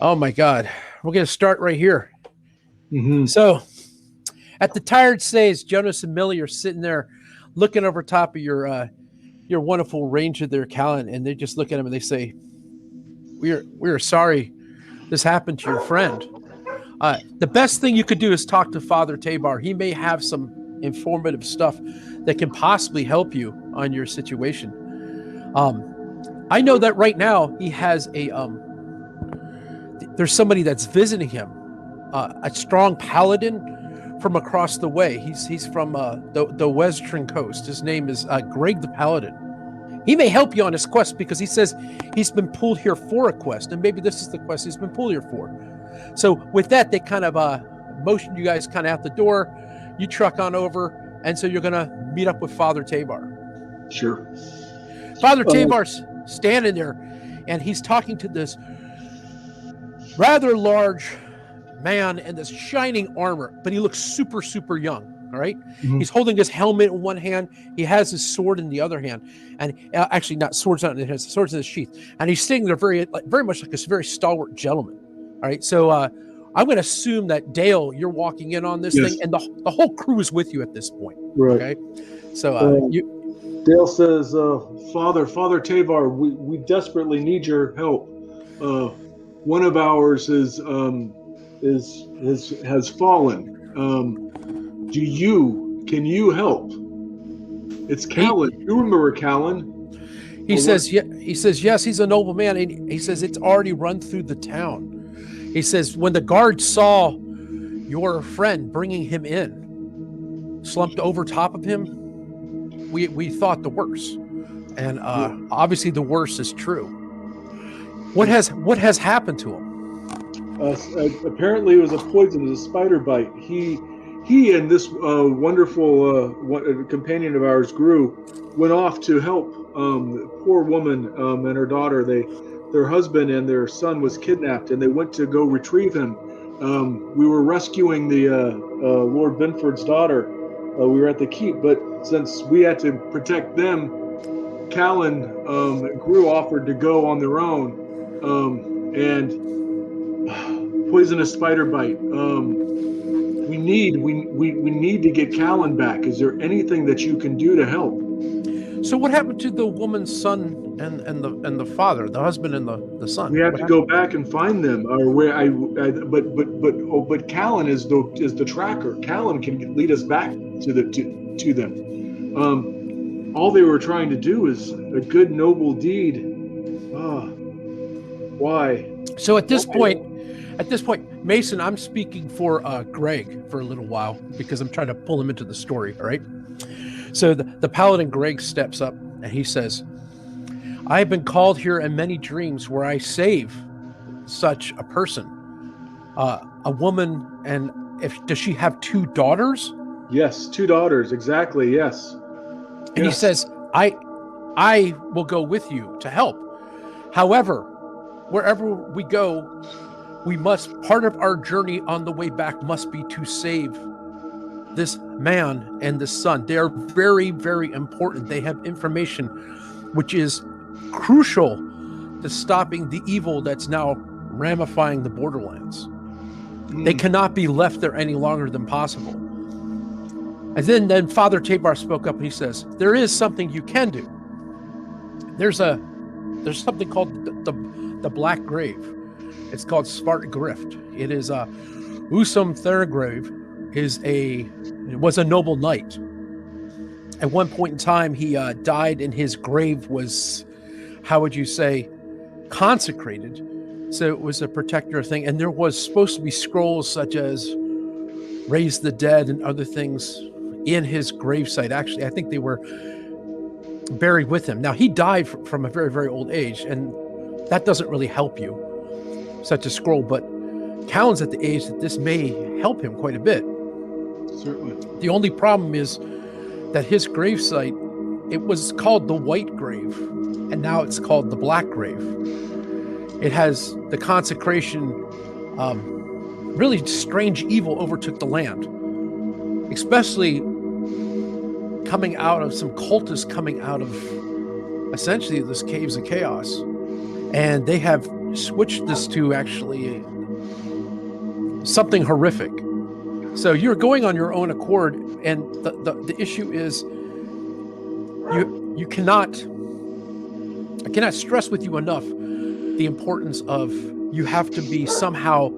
Oh my God. We're going to start right here. Mm-hmm. So at the tired stage, Jonas and Millie are sitting there looking over top of your wonderful ranger there, Callon, and they just look at him and they say, we're sorry this happened to your friend. The best thing you could do is talk to Father Taybar. He may have some informative stuff that can possibly help you on your situation. I know that right now he has there's somebody that's visiting him, a strong paladin from across the way. He's from the western coast. His name is Gregg the Paladin. He may help you on his quest because he says he's been pulled here for a quest, and maybe this is the quest he's been pulled here for. So with that, they kind of motion you guys kind of out the door. You truck on over, and so you're going to meet up with Father Taybar. Sure. Father Taybar's standing there, and he's talking to this rather large man in this shining armor, but he looks super, super young. All right. Mm-hmm. He's holding his helmet in one hand. He has his sword in the other hand, and actually not swords on it. His sword's in his sheath, and he's sitting there very much like a very stalwart gentleman. All right. So I'm going to assume that Dale, you're walking in on this thing, and the whole crew is with you at this point. Right. Okay. So Dale says, Father Taybar, we desperately need your help. One of ours has fallen. Can you help? It's Callon. You remember Callon? He says yes, he's a noble man. And he says it's already run through the town. He says when the guards saw your friend bringing him in, slumped over top of him, we thought the worst. And obviously the worst is true. What has happened to him? Apparently it was a poison, it was a spider bite. He and this wonderful companion of ours, Gru, went off to help the poor woman and her daughter. Their husband and their son was kidnapped, and they went to go retrieve him. We were rescuing the Lord Binford's daughter. We were at the keep, but since we had to protect them, Callon and Gru offered to go on their own, and poisonous spider bite. We need to get Callon back. Is there anything that you can do to help? So what happened to the woman's son and the father, the husband and the son? We have to go back and find them. Or but Callon is the tracker. Callon can lead us back to them. All they were trying to do is a good noble deed. Why? So at this point, Mason, I'm speaking for Gregg for a little while because I'm trying to pull him into the story. All right. So the paladin Gregg steps up and he says, I have been called here in many dreams where I save such a person, a woman. And does she have 2 daughters? Yes, 2 daughters. Exactly. Yes. And he says, I will go with you to help. However, wherever we go, part of our journey on the way back must be to save this man and this son. They are very, very important. They have information which is crucial to stopping the evil that's now ramifying the Borderlands. They cannot be left there any longer than possible. And then Father Taybar spoke up and he says, there is something you can do. There's something called the Black Grave. It's called Svart Grift. It is Uma Thargrove was a noble knight. At one point in time, he died, and his grave was, how would you say, consecrated. So it was a protector thing, and there was supposed to be scrolls such as raise the dead and other things in his gravesite. Actually, I think they were buried with him. Now, he died from a very, very old age, and that doesn't really help you, such a scroll, but Callon's at the age that this may help him quite a bit. Certainly. The only problem is that his gravesite, it was called the White Grave, and now it's called the Black Grave. It has the consecration, really strange evil overtook the land, especially coming out of some cultists coming out of essentially this Caves of Chaos. And they have switch this to actually something horrific. So you're going on your own accord, and the issue is you cannot. I cannot stress with you enough the importance of you have to be somehow.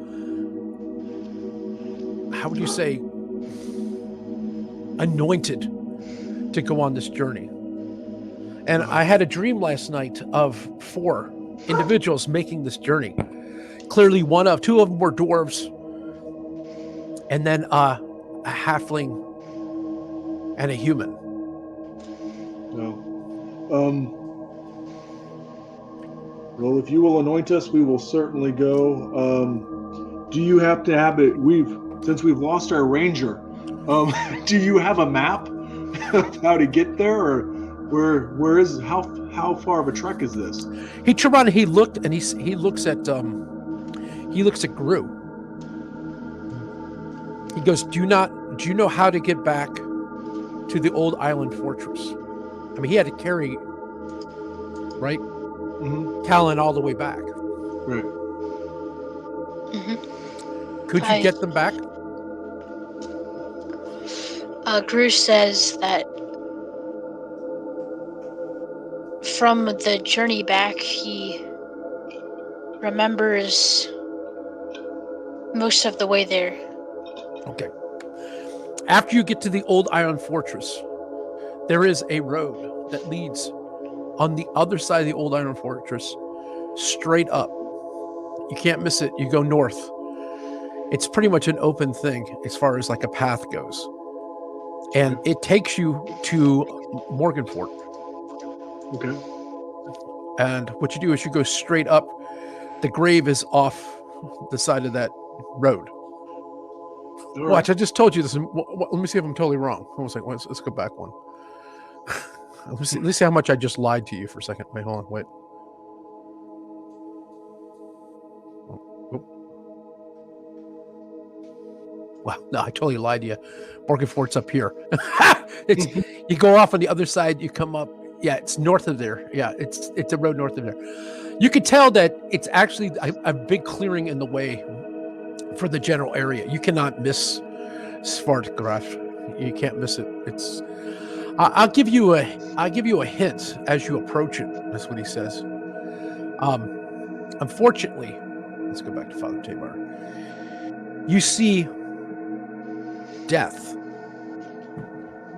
How would you say? Anointed to go on this journey. And I had a dream last night of 4 individuals making this journey. Clearly, 2 of them were dwarves, and then a halfling and a human. No. Well, if you will anoint us, we will certainly go. Do you have to have it? Since we've lost our ranger. Do you have a map of how to get there, or how far of a trek is this? He turned around and he looked, and he looks at Gru. He goes, do you know how to get back to the old island fortress? I mean, he had to carry, right? Mm-hmm. Callon all the way back. Right. Mm-hmm. Could you get them back? Gru says that from the journey back, he remembers most of the way there. Okay. After you get to the old island fortress, there is a road that leads on the other side of the old island fortress straight up. You can't miss it. You go north. It's pretty much an open thing as far as like a path goes. And it takes you to Morganfort. Okay. And what you do is you go straight up. The grave is off the side of that road. Right. Watch, I just told you this. Let me see if I'm totally wrong. I was like, let's go back one. Let's see how much I just lied to you for a second. Wait, hold on. Wait. Wow, no, I totally lied to you. Morganfort's up here. You go off on the other side, you come up. Yeah, it's north of there. Yeah, it's a road north of there. You can tell that it's actually a big clearing in the way for the general area. You cannot miss Svart Grift. You can't miss it. It's. I'll give you a hint as you approach it. That's what he says. Unfortunately, let's go back to Father Taybar. You see, death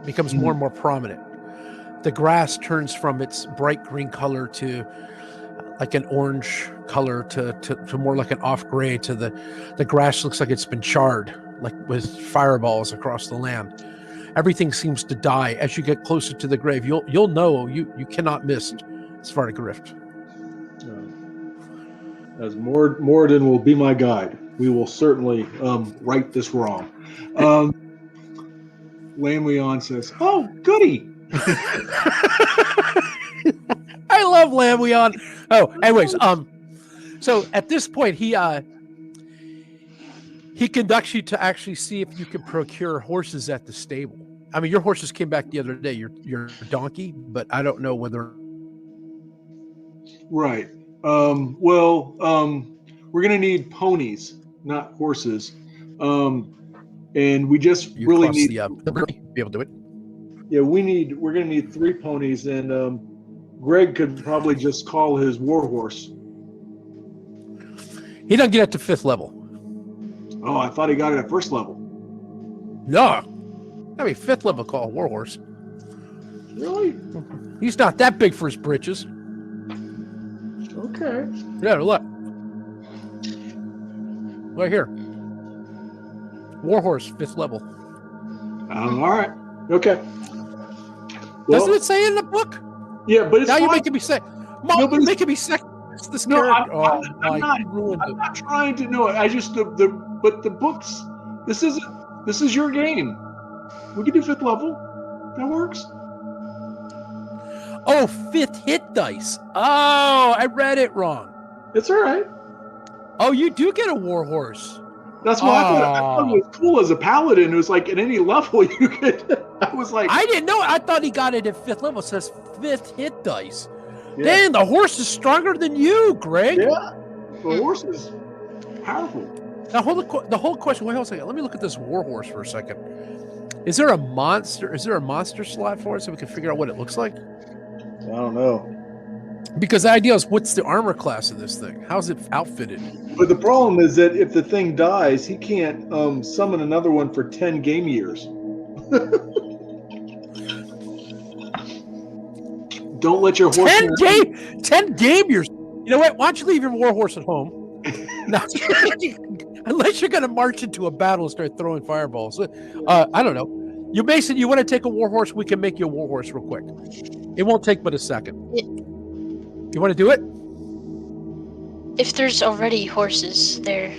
becomes more and more prominent. The grass turns from its bright green color to like an orange color to more like an off gray. To the grass looks like it's been charred, like with fireballs across the land. Everything seems to die. As you get closer to the grave, you'll know you cannot miss Svart Grift. As Moradin will be my guide, we will certainly right this wrong. Lanwean says, "Oh, goody." I love Lanwean. Oh, anyways, so at this point he conducts you to actually see if you can procure horses at the stable. I mean, your horses came back the other day. Your donkey, but I don't know whether. Right. We're gonna need ponies, not horses. And we just You really cross need be able to do it. Yeah, we're gonna need 3 ponies, and Gregg could probably just call his warhorse. He doesn't get up to 5th level. Oh, I thought he got it at 1st level. No. I mean, 5th level call warhorse. Really? He's not that big for his britches. Okay. Yeah, look. Right here. Warhorse, 5th level. All right. Okay. Doesn't it say in the book? Yeah, but it's now fine. you're making me sick. Mom, you're making me sick. This character. I'm not trying to know it. I just but the books. This is your game. We can do 5th level. That works. Oh, 5th hit dice. Oh, I read it wrong. It's all right. Oh, you do get a warhorse. That's why I thought it was cool as a paladin. It was like at any level you could. I was like, I didn't know. I thought he got it at 5th level. It says 5th hit dice. Yeah. Damn, the horse is stronger than you, Gregg. Yeah. horse is powerful. Now, the whole question. Wait a second. Let me look at this warhorse for a second. Is there a monster? Is there a monster slot for it so we can figure out what it looks like? I don't know. Because the idea is, what's the armor class of this thing? How's it outfitted? But the problem is that if the thing dies, he can't summon another one for 10 game years. Don't let your horse... 10 game years? You know what? Why don't you leave your warhorse at home? No, unless you're going to march into a battle and start throwing fireballs. I don't know. You, Mason, you want to take a warhorse? We can make you a warhorse real quick. It won't take but a second. You want to do it? If there's already horses there.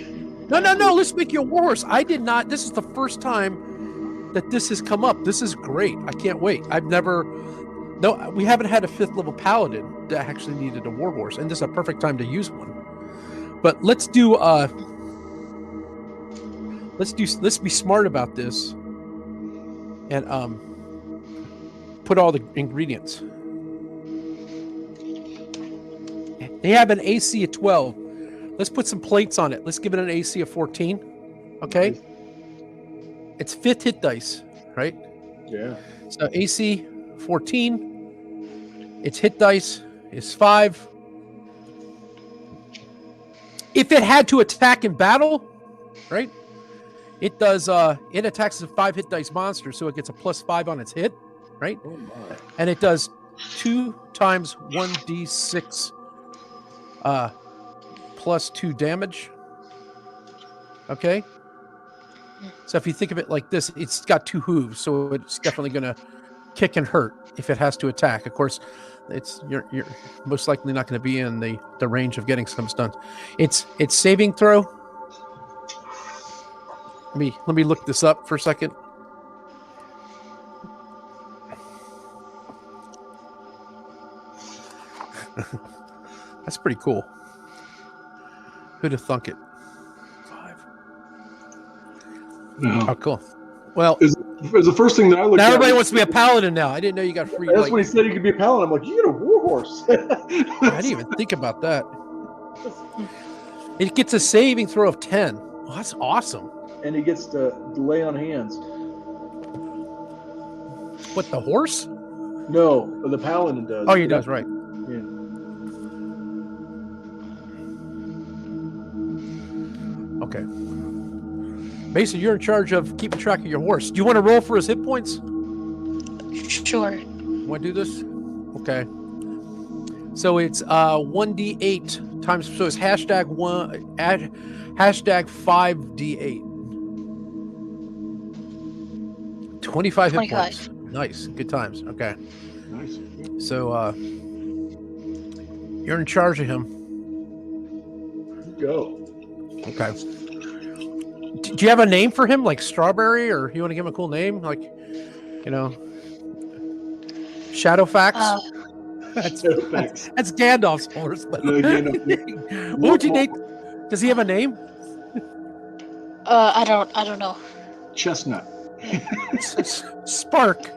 No. Let's make you a warhorse. I did not. This is the first time that this has come up. This is great. I can't wait. No, we haven't had a 5th level paladin that actually needed a warhorse, and this is a perfect time to use one. But let's be smart about this and put all the ingredients. They have an AC of 12. Let's put some plates on it. Let's give it an AC of 14. Okay? It's 5th hit dice, right? Yeah. So AC 14. Its hit dice is 5. If it had to attack in battle, right? It does. It attacks a 5 hit dice monster, so it gets a +5 on its hit, right? Oh my. And it does 2 times 1d6 +2 damage. Okay. So if you think of it like this, it's got 2 hooves, so it's definitely going to kick and hurt if it has to attack. Of course, you're most likely not going to be in the range of getting some stuns. It's saving throw. Let me look this up for a second. That's pretty cool. Who'd have thunk it? 5. No. Oh, cool. Well, Is the first thing that I looked now at. everybody wants to be a paladin now. I didn't know you got free. That's when he said you could be a paladin. I'm like, you get a warhorse. I didn't even think about that. It gets a saving throw of 10. Oh, that's awesome. And he gets to lay on hands. What, the horse? No, the paladin does. Oh, he does, right. Yeah. Okay. Mason, you're in charge of keeping track of your horse. Do you want to roll for his hit points? Sure. Want to do this? Okay. So it's 1d8 times. So it's #5d8. 25 hit points. Nice. Good times. Okay. Nice. So you're in charge of him. Go. Okay. Do you have a name for him, like Strawberry, or you want to give him a cool name, like, Shadowfax? That's Gandalf's horse. But what would you name? Does he have a name? I don't know. Chestnut. Spark.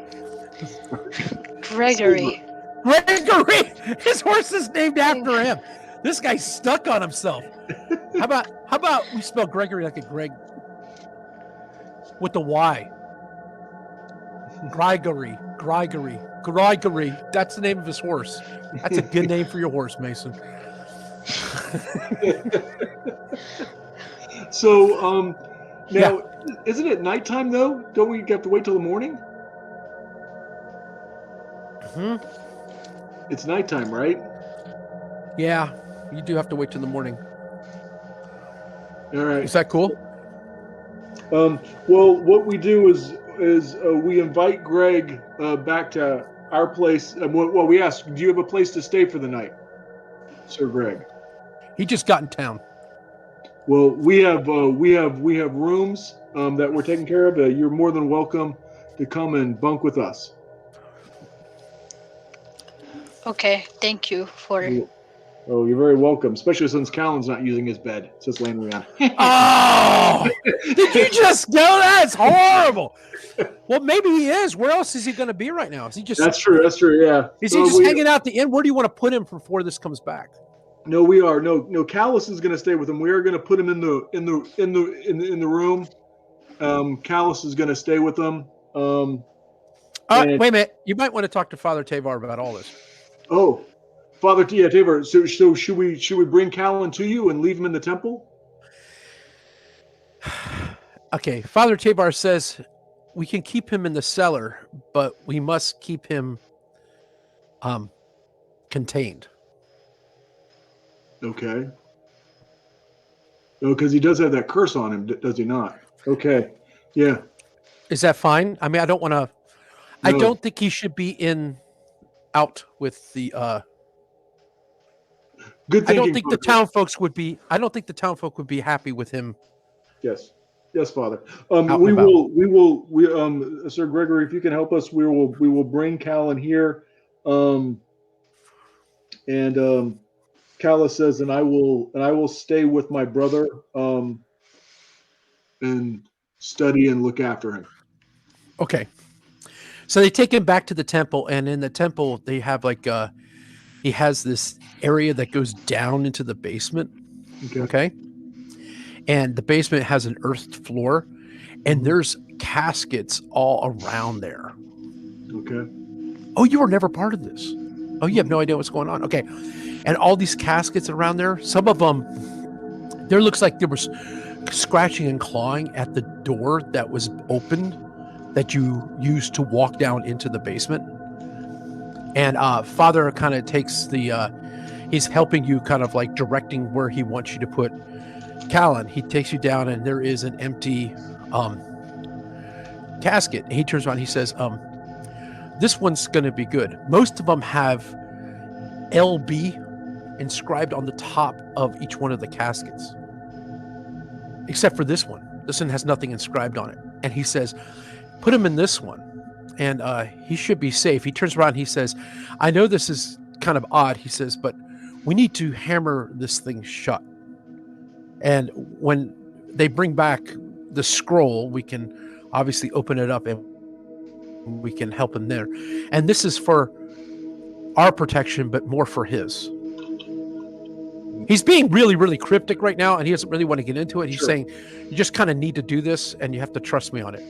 Gregory. Gregory. His horse is named after him. This guy's stuck on himself. How about we spell Gregory like a Greg with the Y? Gregory. That's the name of his horse. That's a good name for your horse, Mason. So, now, isn't it nighttime though? Don't we have to wait till the morning? It's nighttime, right? Yeah, you do have to wait till the morning. All right. Is that cool? Well, what we do is we invite Gregg back to our place. Well, we ask, do you have a place to stay for the night, Sir Gregg? He just got in town. Well, we have rooms that we're taking care of. You're more than welcome to come and bunk with us. Okay, thank you for... Oh, you're very welcome, especially since Callon's not using his bed, says Lanwean. Oh! Did you just go? That's horrible. Well, maybe he is. Where else is he going to be right now? Is he just... That's true, yeah. Is he just hanging out at the inn? Where do you want to put him before this comes back? No, we are no. Callus is going to stay with him. We are going to put him in the room. Callus is going to stay with them. Wait a minute. You might want to talk to Father Taybar about all this. Oh, Father Tavor. So should we bring Callon to you and leave him in the temple? Okay, Father Taybar says we can keep him in the cellar, but we must keep him contained. Okay. No, because he does have that curse on him, does he not? Okay. Yeah. Is that fine? I mean, I don't want to. No. I don't think he should be out with the. Good thinking, I don't think the town folks would be. I don't think the town folk would be happy with him. Yes. Yes, Father. We will. Sir Gregory, if you can help us, we will bring Callon here. Callus says, and I will stay with my brother and study and look after him. Okay. So they take him back to the temple, and in the temple they have he has this area that goes down into the basement. Okay. And the basement has an earthed floor, and there's caskets all around there. Okay. Oh, you were never part of this. Oh, you have no idea what's going on. Okay. And all these caskets around there, some of them, there looks like there was scratching and clawing at the door that was opened that you used to walk down into the basement. And Father kind of takes he's helping you, kind of like directing where he wants you to put Callon. He takes you down, and there is an empty casket. And he turns around, he says, this one's going to be good. Most of them have LB inscribed on the top of each one of the caskets, except for this one. This one has nothing inscribed on it. And he says, put him in this one, and he should be safe. He turns around and he says, I know this is kind of odd, he says, but we need to hammer this thing shut. And when they bring back the scroll, we can obviously open it up and we can help him there. And this is for our protection, but more for his. He's being really, really cryptic right now, and he doesn't really want to get into it. He's saying, you just kind of need to do this, and you have to trust me on it.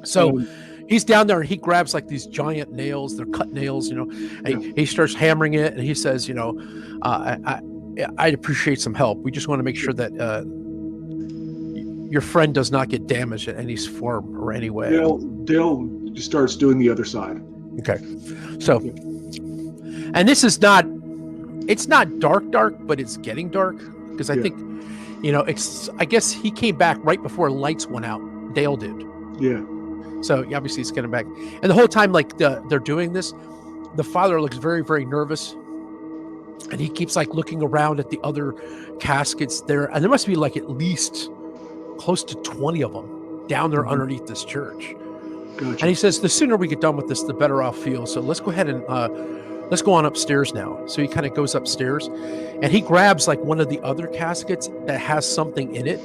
So he's down there, and he grabs like these giant nails. They're cut nails, and he starts hammering it, and he says, I'd appreciate some help. We just want to make sure that your friend does not get damaged in any form or any way. Dale starts doing the other side. Okay. So, and this is not, it's not dark, but it's getting dark, because I think, I guess he came back right before lights went out. Dale did. Yeah. So obviously it's getting back. And the whole time, like they're doing this, the father looks very, very nervous. And he keeps like looking around at the other caskets there. And there must be like at least close to 20 of them down there underneath this church. Gotcha. And he says, the sooner we get done with this, the better I'll feel. So let's go ahead and let's go on upstairs now. So he kind of goes upstairs, and he grabs like one of the other caskets that has something in it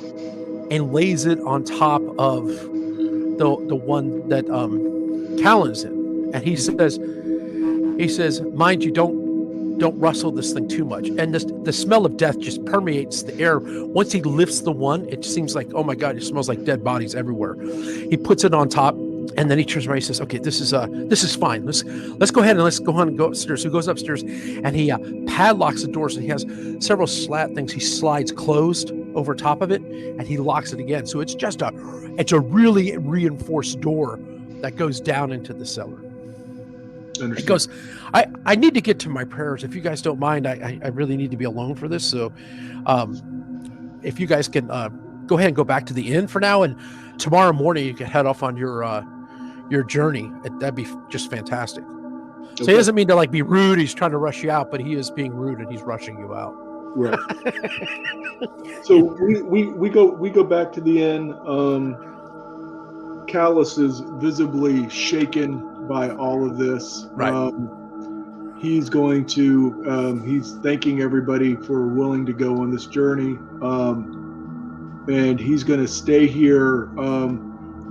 and lays it on top of the one that Callon's in. And he says, mind you, don't rustle this thing too much. And the smell of death just permeates the air. Once he lifts the one, it seems like, oh my God, it smells like dead bodies everywhere. He puts it on top, and then he turns around. He says, okay, this is fine. Let's go ahead and let's go on and go upstairs. So he goes upstairs, and he padlocks the doors, and he has several slat things he slides closed over top of it, and he locks it again. So it's a really reinforced door that goes down into the cellar. It goes, I need to get to my prayers. If you guys don't mind, I really need to be alone for this. So if you guys can go ahead and go back to the inn for now, and tomorrow morning you can head off on your journey. That'd be just fantastic. Okay. So he doesn't mean to like be rude. He's trying to rush you out, but he is being rude and he's rushing you out. Right. So we go back to the inn. Callus is visibly shaken by all of this. Right. He's going to he's thanking everybody for willing to go on this journey, and he's going to stay here.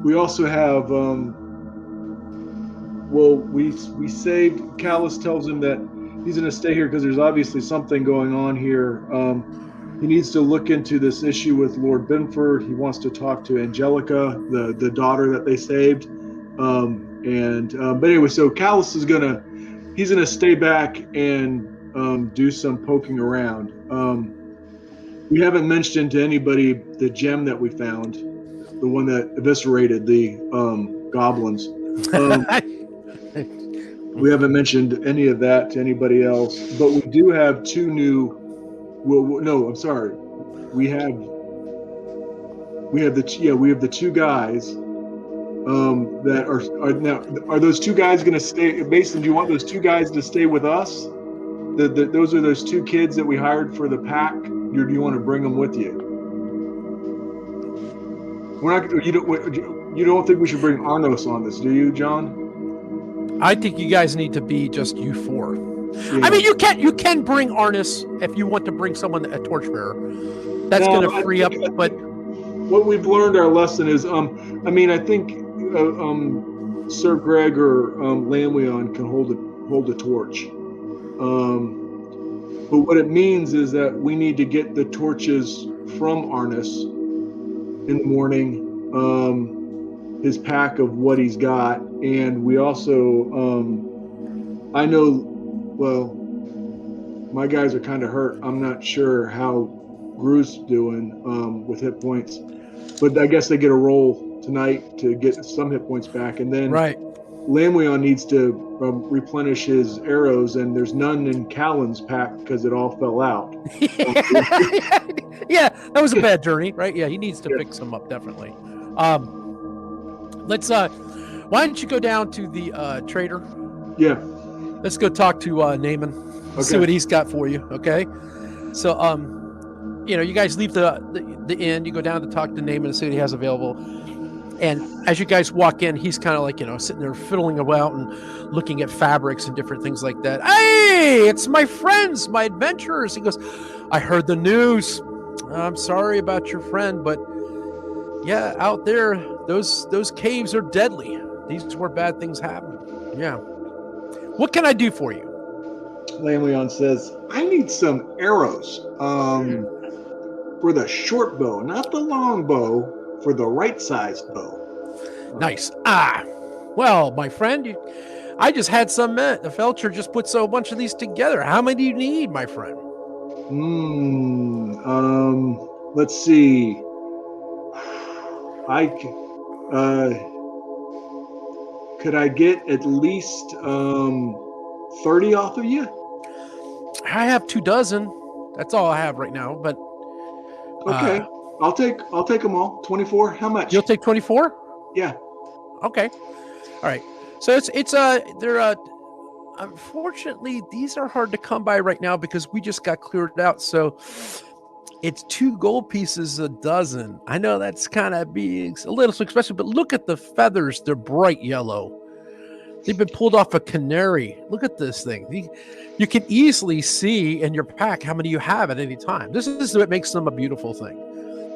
We also have we saved. Callus tells him that he's going to stay here because there's obviously something going on here. He needs to look into this issue with Lord Binford. He wants to talk to Angelica, the daughter that they saved. But anyway, so Callus is he's gonna stay back and do some poking around. We haven't mentioned to anybody the gem that we found, the one that eviscerated the goblins. We haven't mentioned any of that to anybody else, but we do have two new. Well, no, I'm sorry. We have the two guys that are now. Are those two guys going to stay? Mason, do you want those two guys to stay with us? Those are those two kids that we hired for the pack. Or do you want to bring them with you? We're not. You don't think we should bring Arnos on this, do you, John? I think you guys need to be just you four. Yeah. I mean, you can bring Arnis if you want to bring someone, a torchbearer. That's going to free up. But what we've learned, our lesson is, I think Sir Gregg or Lanwean can hold a torch. But what it means is that we need to get the torches from Arnis in the morning. His pack of what he's got, and we also, I know. Well, my guys are kind of hurt. I'm not sure how Gru's doing with hit points, but I guess they get a roll tonight to get some hit points back, and then Lanwean needs to replenish his arrows, and there's none in Callon's pack because it all fell out. Yeah, that was a bad journey, right? Yeah, he needs to pick some up definitely. Let's. Why don't you go down to the trader? Yeah. Let's go talk to Naaman. Okay. See what he's got for you. Okay. So, you guys leave the inn. You go down to talk to Naaman and see what he has available. And as you guys walk in, he's kind of like, sitting there fiddling about and looking at fabrics and different things like that. Hey, it's my friends, my adventurers. He goes, I heard the news. I'm sorry about your friend, but yeah, out there, those caves are deadly. These is where bad things happen. Yeah. What can I do for you? Lanwean says, I need some arrows for the short bow, not the long bow, for the right-sized bow. Nice. Well, my friend, I just had some meant. The Felcher just put a bunch of these together. How many do you need, my friend? Let's see. Could I get at least 30 off of you? I have 24. That's all I have right now. But okay, I'll take them all. 24. How much? You'll take 24? Yeah. Okay. All right. So they're unfortunately these are hard to come by right now because we just got cleared out. So it's 2 gold pieces a dozen. I know that's kind of being a little too expensive, but look at the feathers. They're bright yellow. They've been pulled off a canary. Look at this thing. You can easily see in your pack how many you have at any time. This is what makes them a beautiful thing.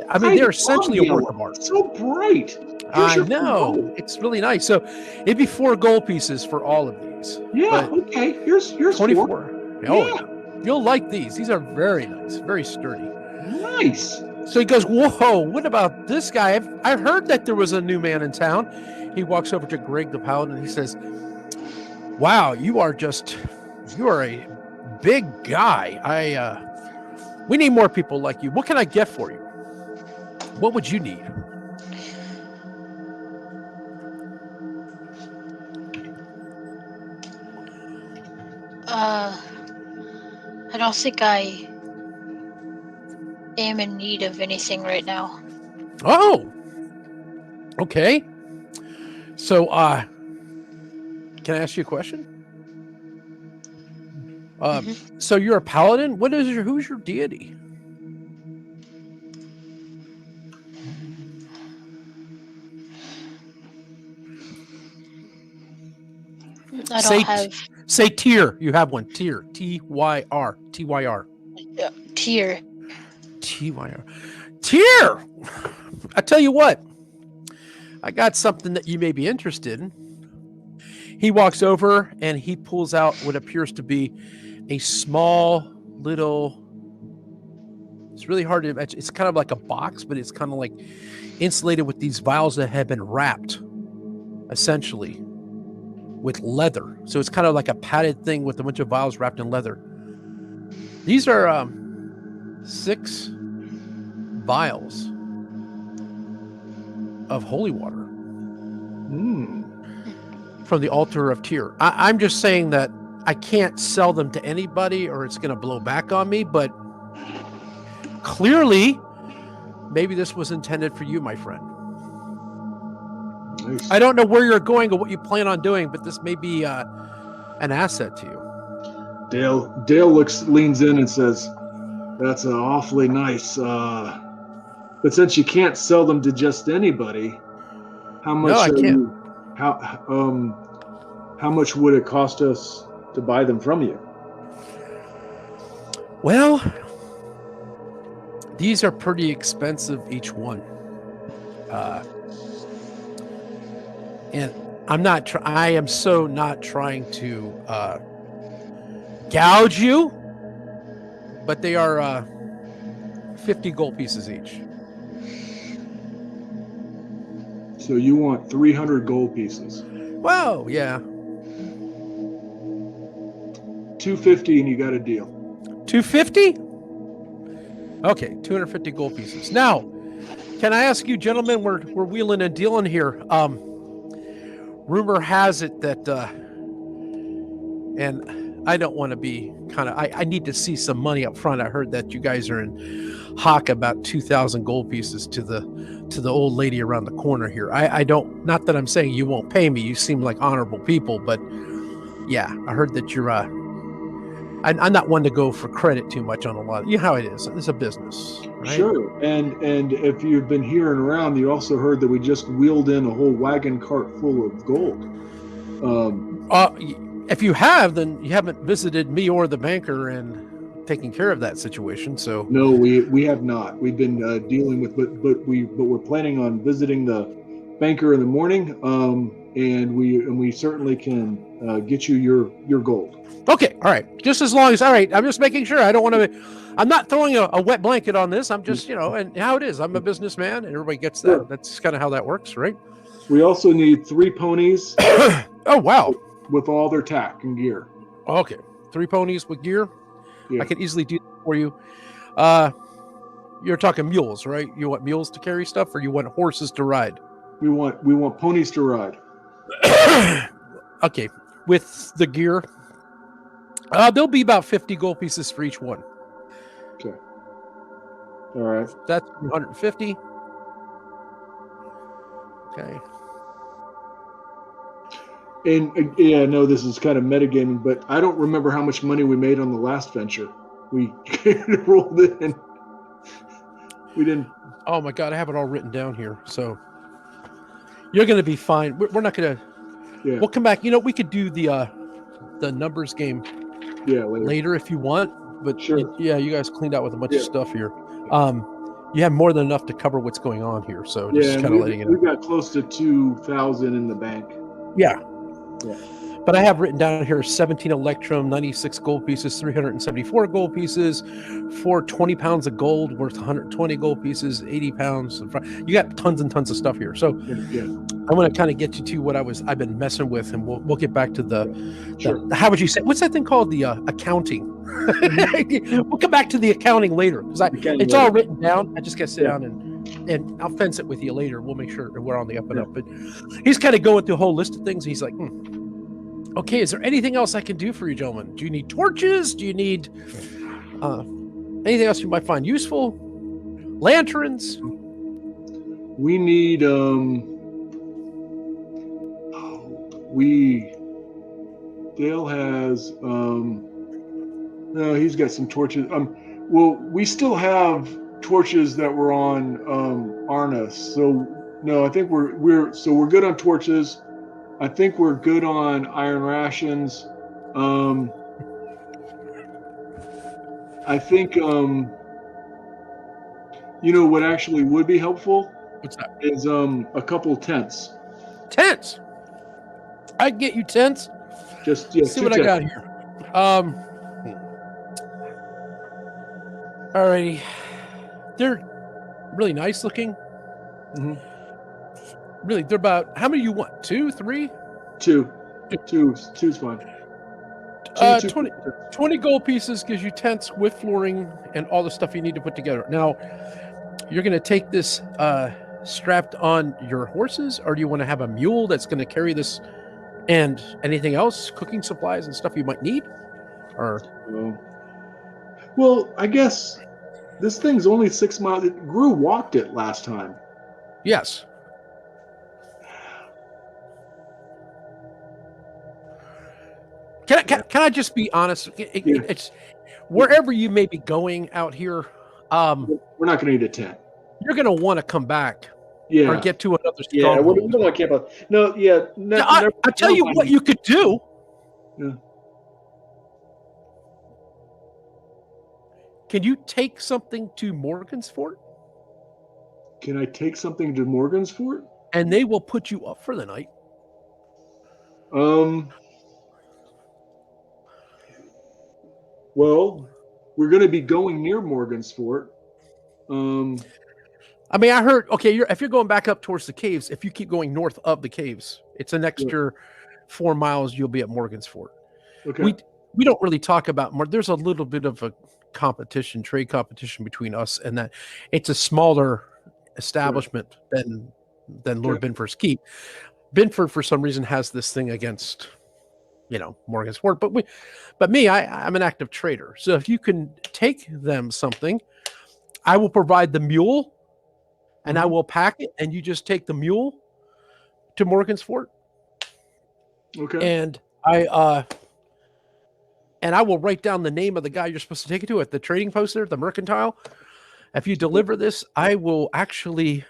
I mean, they're essentially a work of art. So bright. I know. It's really nice. So it'd be 4 gold pieces for all of these. Yeah, okay. Here's 24. 4. Oh, Yeah. You'll like these. These are very nice, very sturdy. Nice. So he goes, whoa, what about this guy? I've heard that there was a new man in town. He walks over to Gregg the paladin and he says, wow, you are a big guy. We need more people like you. What can I get for you? What would you need? I don't think I am in need of anything right now. Oh, okay. So, can I ask you a question? So you're a paladin. Who's your deity? I don't have. Say Tyr. You have one. Tyr. Tyr. Tyr. Tyr. Tyr. Tyr. I tell you what. I got something that you may be interested in. He walks over and he pulls out what appears to be a small little. It's really hard to imagine. It's kind of like a box, but it's kind of like insulated with these vials that have been wrapped, essentially, with leather. So it's kind of like a padded thing with a bunch of vials wrapped in leather. These are 6 vials of holy water from the altar of Tyr. I'm just saying that I can't sell them to anybody or it's going to blow back on me, but clearly maybe this was intended for you, my friend. Nice. I don't know where you're going or what you plan on doing, but this may be an asset to you. Dale leans in and says, "That's awfully nice. But since you can't sell them to just anybody, how much? No, I can't. How much would it cost us to buy them from you?" Well, these are pretty expensive each one. And I am so not trying to gouge you, but they are 50 gold pieces each. So you want 300 gold pieces. Whoa, yeah. 250 and you got a deal. 250? Okay, 250 gold pieces. Now, can I ask you, gentlemen, we're wheeling and dealing here. Rumor has it that, and I don't want to be I need to see some money up front. I heard that you guys are in hock about 2,000 gold pieces to the old lady around the corner here. I don't, not that I'm saying you won't pay me. You seem like honorable people, but yeah, I heard that you're, I'm not one to go for credit too much on a lot. You know how it is. It's a business, right? Sure. And if you've been hearing around, you also heard that we just wheeled in a whole wagon cart full of gold. If you have, then you haven't visited me or the banker and taking care of that situation. So no, we have not. We've been dealing with, but we're planning on visiting the banker in the morning. And we certainly can get you your gold. Okay, all right. Just as long as, all right, I'm just making sure. I don't want to, I'm not throwing a wet blanket on this. I'm just, and how it is. I'm a businessman and everybody gets that. Sure. That's kind of how that works, right? We also need 3 ponies. Oh, wow. With all their tack and gear. Okay. 3 ponies with gear. Yeah. I can easily do that for you. You're talking mules, right? You want mules to carry stuff or you want horses to ride? We want ponies to ride. Okay. With the gear, there'll be about 50 gold pieces for each one. Okay. All right. That's 150. Okay. And yeah, I know this is kind of metagaming, but I don't remember how much money we made on the last venture. We rolled in. We didn't. Oh my God, I have it all written down here. So you're going to be fine. We're not going to. Yeah. We'll come back. We could do the numbers game. Yeah, later if you want. But sure. You guys cleaned out with a bunch of stuff here. You have more than enough to cover what's going on here. So just kind of letting it. We got close to 2,000 in the bank. Yeah. Yeah. But I have written down here 17 electrum, 96 gold pieces, 374 gold pieces, 20 pounds of gold worth 120 gold pieces, 80 pounds. You got tons and tons of stuff here. So I want to kind of get you to what I've been messing with, and we'll get back to the how would you say, what's that thing called? The accounting. We'll come back to the accounting later because it's all written down. I just got to sit down and I'll fence it with you later. We'll make sure we're on the up and up. But he's kind of going through a whole list of things. He's like, okay, is there anything else I can do for you, gentlemen? Do you need torches? Do you need anything else you might find useful? Lanterns? We need Dale has no, he's got some torches. Well, we still have torches that were on Arna. So no, I think we're good on torches. I think we're good on iron rations. I think what actually would be helpful. What's that? Is a couple tents. Tents. I can get you tents. Just see what tents. I got here. Alrighty. They're really nice looking. Mm-hmm. Really, they're about, how many you want? 2, 3? Two's fine. 20 gold pieces gives you tents with flooring and all the stuff you need to put together. Now, you're going to take this strapped on your horses, or do you want to have a mule that's going to carry this and anything else, cooking supplies and stuff you might need? Or well, I guess this thing's only 6 miles. Gru walked it last time. yes. Can I just be honest? It's wherever you may be going out here. We're not going to need a tent. You're going to want to come back. Yeah. Or get to another stronghold. Yeah, we don't want to camp out. No, yeah. I'll tell you what you could do. Yeah. Can you take something to Morgan's Fort? Can I take something to Morgan's Fort? And they will put you up for the night. Well, we're going to be going near Morgan's Fort. I mean, I heard, okay, if you're going back up towards the caves, if you keep going north of the caves, it's an extra 4 miles, you'll be at Morgan's Fort. Okay. We don't really talk about more. There's a little bit of a trade competition between us and that. It's a smaller establishment than Lord Binford's Keep. Binford, for some reason, has this thing against, Morgan's Fort. But me, I'm an active trader. So if you can take them something, I will provide the mule. And I will pack it, and you just take the mule to Morgan's Fort. Okay. And I will write down the name of the guy you're supposed to take it to at the trading post there, the mercantile. If you deliver this, I will actually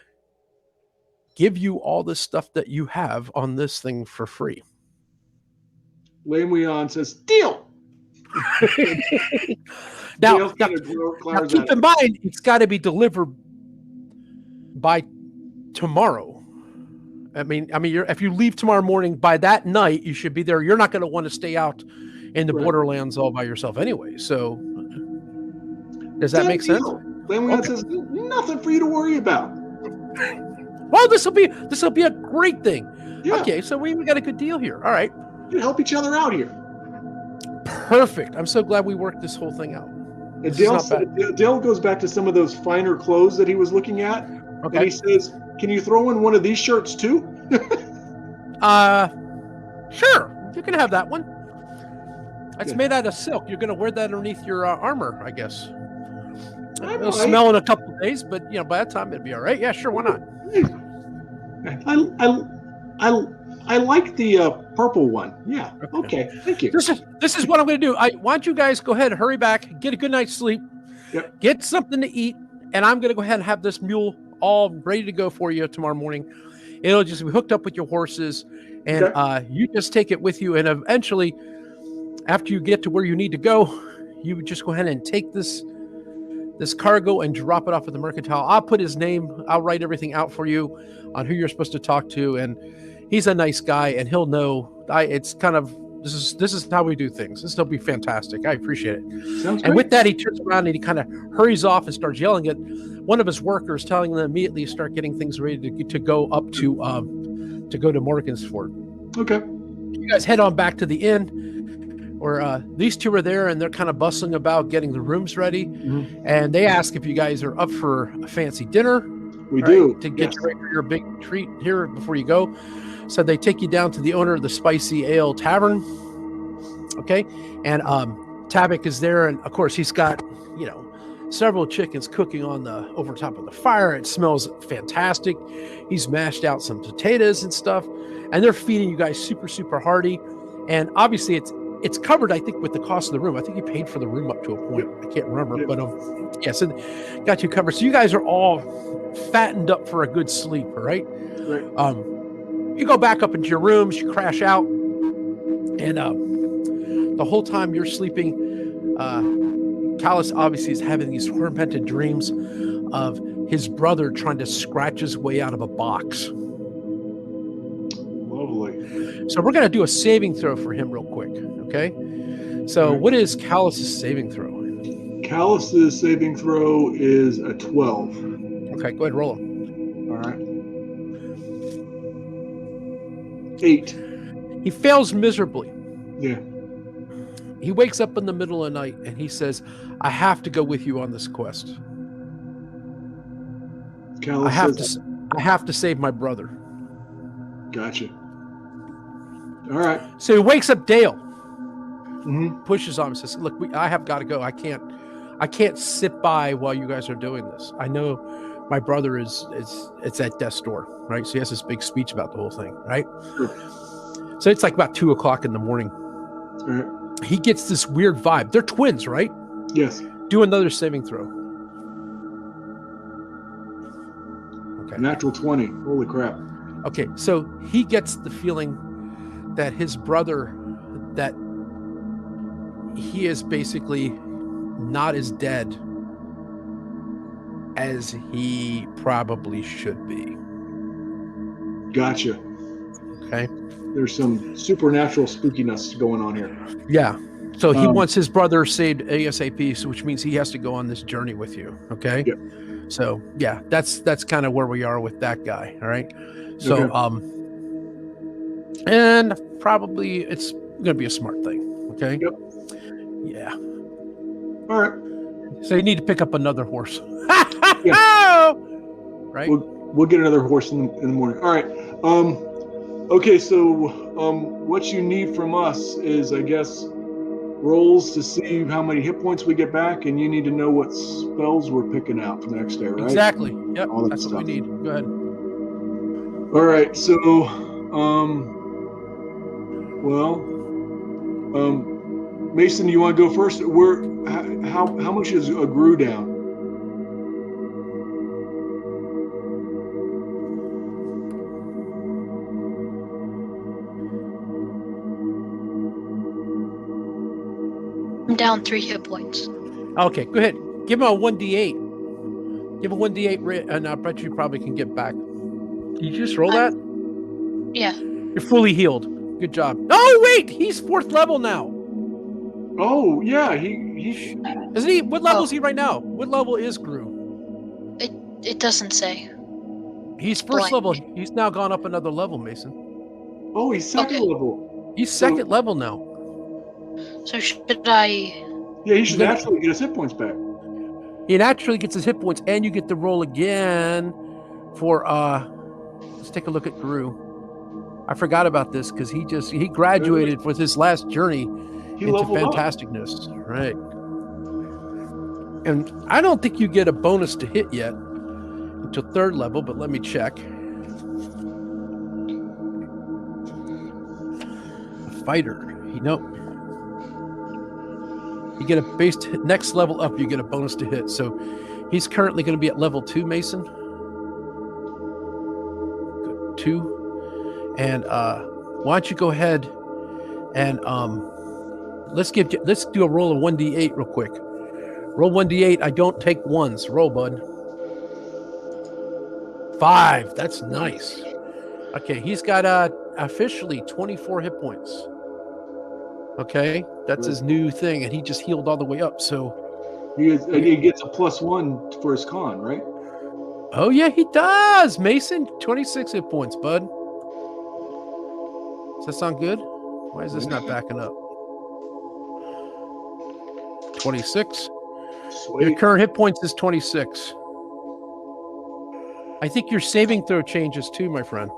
give you all the stuff that you have on this thing for free. Lanwean says, deal! Now keep in mind, it's got to be delivered by tomorrow. I mean, if you leave tomorrow morning, by that night, you should be there. You're not going to want to stay out in the Borderlands all by yourself anyway. So, does that make sense? Lanwean says, nothing for you to worry about. Well, this will be a great thing. Yeah. Okay, so we got a good deal here. All right. We can help each other out here. Perfect. I'm so glad we worked this whole thing out. And Dale goes back to some of those finer clothes that he was looking at. Okay. And he says, can you throw in one of these shirts too? Sure. You can have that one. It's made out of silk. You're going to wear that underneath your armor, I guess. It'll smell in a couple of days, but by that time it'd be all right. Yeah, sure. Why not? I like the purple one. Yeah. Okay. Thank you. This is what I'm going to do. I want you guys go ahead, hurry back, get a good night's sleep, get something to eat, and I'm going to go ahead and have this mule all ready to go for you tomorrow morning. It'll just be hooked up with your horses, and you just take it with you. And eventually, after you get to where you need to go, you would just go ahead and take this cargo and drop it off at the mercantile. I'll put his name. I'll write everything out for you on who you're supposed to talk to, and he's a nice guy, and he'll know. It's kind of this is how we do things. This will be fantastic. I appreciate it. Sounds and great. with that, he turns around and he kind of hurries off and starts yelling at one of his workers, telling them immediately to start getting things ready to go up to go to Morgan's Fort. Okay. You guys head on back to the inn, where these two are there, and they're kind of bustling about getting the rooms ready. Mm-hmm. And they ask if you guys are up for a fancy dinner. We do. To get you ready for your big treat here before you go. So they take you down to the owner of the Spicy Ale Tavern. Okay. And Tabak is there. And of course, he's got, several chickens cooking over top of the fire. It smells fantastic. He's mashed out some potatoes and stuff. And they're feeding you guys super, super hearty. And obviously, it's covered, I think, with the cost of the room. I think you paid for the room up to a point. I can't remember. But so got you covered. So you guys are all fattened up for a good sleep. All right. Right. You go back up into your rooms, you crash out, and the whole time you're sleeping, Callus obviously is having these tormented dreams of his brother trying to scratch his way out of a box. Lovely. So we're going to do a saving throw for him real quick, okay? So what is Callus's saving throw? Callus's saving throw is a 12. Okay, go ahead, roll him. All right. 8. He fails miserably. Yeah. He wakes up in the middle of the night and he says, I have to go with you on this quest. Callus I have to save my brother. Gotcha. All right. So he wakes up Dale, Mm-hmm. pushes on him, and says, look, I have got to go. I can't sit by while you guys are doing this. I know my brother it's at death's door, right? So he has this big speech about the whole thing, right? Sure. So it's like about 2:00 in the morning. All right. He gets this weird vibe. They're twins, right? Yes. Do another saving throw. Okay. Natural 20. Holy crap. Okay, so he gets the feeling that his brother, that he is basically not as dead as he probably should be. Gotcha. Okay. There's some supernatural spookiness going on here. Yeah. So he wants his brother saved ASAP, which means he has to go on this journey with you. Okay. Yep. So yeah, that's kind of where we are with that guy. All right. So Okay. And probably it's gonna be a smart thing. Okay. Yep. Yeah. All right. So you need to pick up another horse. Yeah. Right. We'll get another horse in the morning. All right. Okay. So what you need from us is, I guess, rolls to see how many hit points we get back, and you need to know what spells we're picking out for the next day, right? Exactly. Yep. All that That's stuff. what we need. Go ahead. All right. So, Mason, you want to go first? How much is a Gru down? I'm down 3 hit points. Okay. Go ahead. Give him a 1d8. Give a 1d8, and I bet you probably can get back. Did you just roll that? Yeah. You're fully healed. Good job. Oh wait, he's 4th level now. Oh yeah, he Isn't he? What level is he right now? What level is Gru? It doesn't say. He's 1st Blank. level. He's now gone up another level, Mason. Oh, he's second Okay. level. He's 2nd level now. So should I? Yeah, he should Good. actually get his hit points back. He naturally gets his hit points, and you get to roll again for let's take a look at Gru. I forgot about this because he graduated with his last journey He into leveled up. fantasticness. Right. And I don't think you get a bonus to hit yet until 3rd level, but let me check. A fighter. You get a base next level up, you get a bonus to hit. So he's currently going to be at level 2, Mason. Good. 2. And why don't you go ahead and let's do a roll of 1d8 real quick. Roll 1d8. I don't take ones. Roll, bud. 5. That's nice. Okay, he's got officially 24 hit points. Okay, that's his new thing, and he just healed all the way up. So He gets a +1 for his con, right? oh yeah, he does. Mason, 26 hit points, bud. Does that sound good? Why is this not backing up? 26. Your Sweet. current hit points is 26. I think your saving throw changes too, my friend.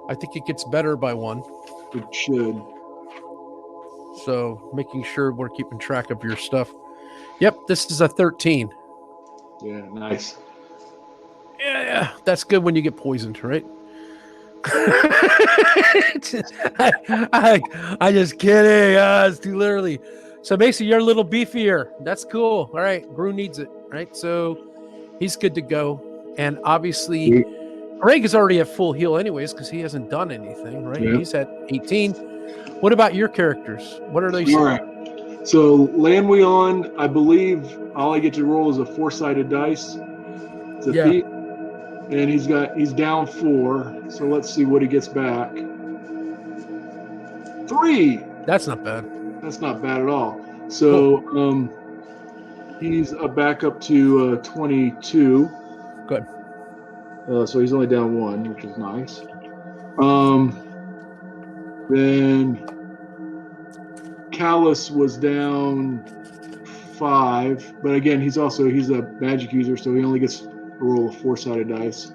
I think it gets better by 1. It should. So making sure we're keeping track of your stuff. Yep, this is a 13. Yeah, nice. Yeah, that's good when you get poisoned, right? I just kidding. It's too early. So basically, you're a little beefier. That's cool. All right, Gru needs it, right? So he's good to go. And obviously, Gregg is already at full heal anyways because he hasn't done anything, right? Yeah. He's at 18. What about your characters? What are they saying? All right. So Lanwean, I believe all I get to roll is a 4-sided dice. It's a feat. And he's down 4. So let's see what he gets back. 3. That's not bad. That's not bad at all. So He's back up to 22. Good. So he's only down 1, which is nice. Then Callus was down 5, but again, he's a magic user, so he only gets a roll of 4-sided dice.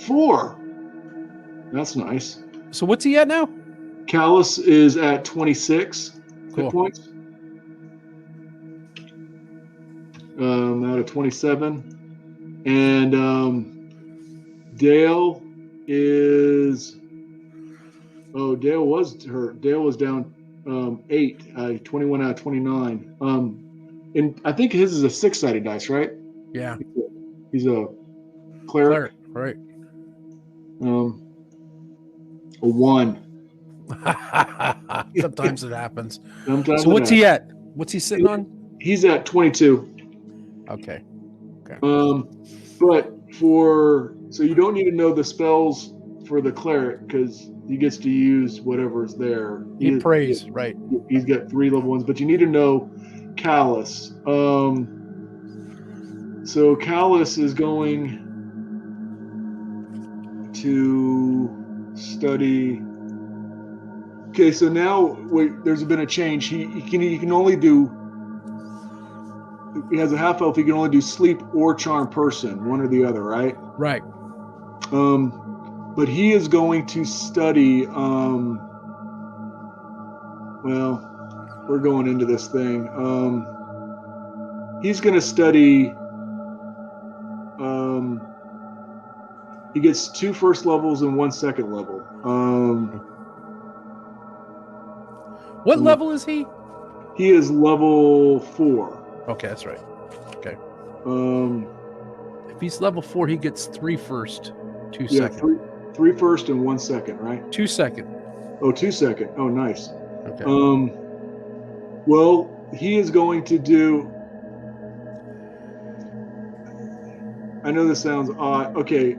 4. That's nice. So what's he at now? Callus is at 26 hit points. Out of 27. And Dale is... Oh, Dale was hurt. Dale was down 8, 21 out of 29. And I think his is a 6-sided dice, right? Yeah. He's a cleric. Right. A 1. Sometimes it happens. Sometimes so what's he at? What's he sitting on? He's at 22. Okay. But so you don't need to know the spells for the cleric because he gets to use whatever's there. He prays, right? He's got 3 level 1s, but you need to know Callus. So Callus is going to study. Okay, so now there's been a change. He can only do. He has a half elf. He can only do sleep or charm person, one or the other, right? Right. But he is going to study. Well, we're going into this thing. He's going to study. He gets 2 first levels and 1 second level. What level is he? He is level 4. Okay, that's right. Okay. If he's level 4, he gets 3 first, 2 second. 3 first and 1 second, right? 2 second. Oh, 2 second. Oh, nice. Okay. Well, he is going to do. I know this sounds odd. Okay.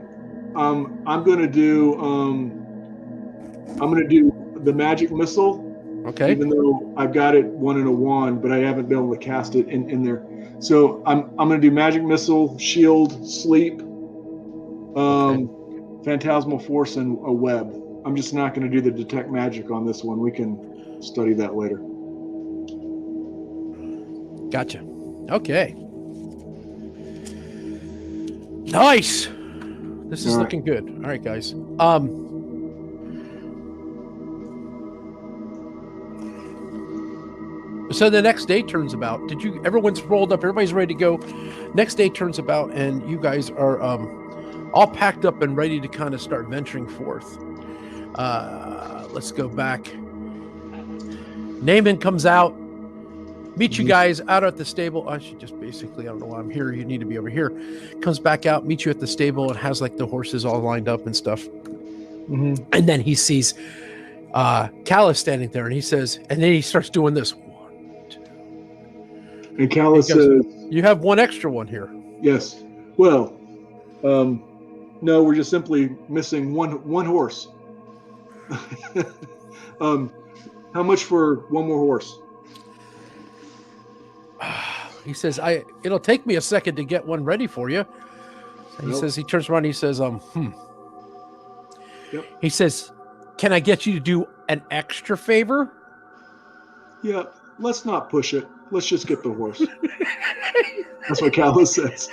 I'm going to do. I'm going to do the magic missile. Okay. Even though I've got it 1 in a wand, but I haven't been able to cast it in there. So I'm going to do magic missile, shield, sleep, phantasmal force, and a web. I'm just not going to do the detect magic on this one. We can study that later. Gotcha. Okay. Nice. This is looking good. All right, guys. So the next day turns about. Everyone's rolled up. Everybody's ready to go. Next day turns about, and you guys are all packed up and ready to kind of start venturing forth. Let's go back. Naaman comes out, meets you guys out at the stable. I should just basically, I don't know why I'm here. You need to be over here. Comes back out, meets you at the stable, and has like the horses all lined up and stuff. Mm-hmm. And then he sees Callus standing there, and he says, and then he starts doing this. And Callus says, "You have 1 extra one here." Yes. Well, no, we're just simply missing one horse. How much for 1 more horse? He says, it'll take me a second to get one ready for you. And he says, he turns around and he says, Yep. He says, "Can I get you to do an extra favor?" Yeah, let's not push it. Let's just get the horse. That's what Callus says.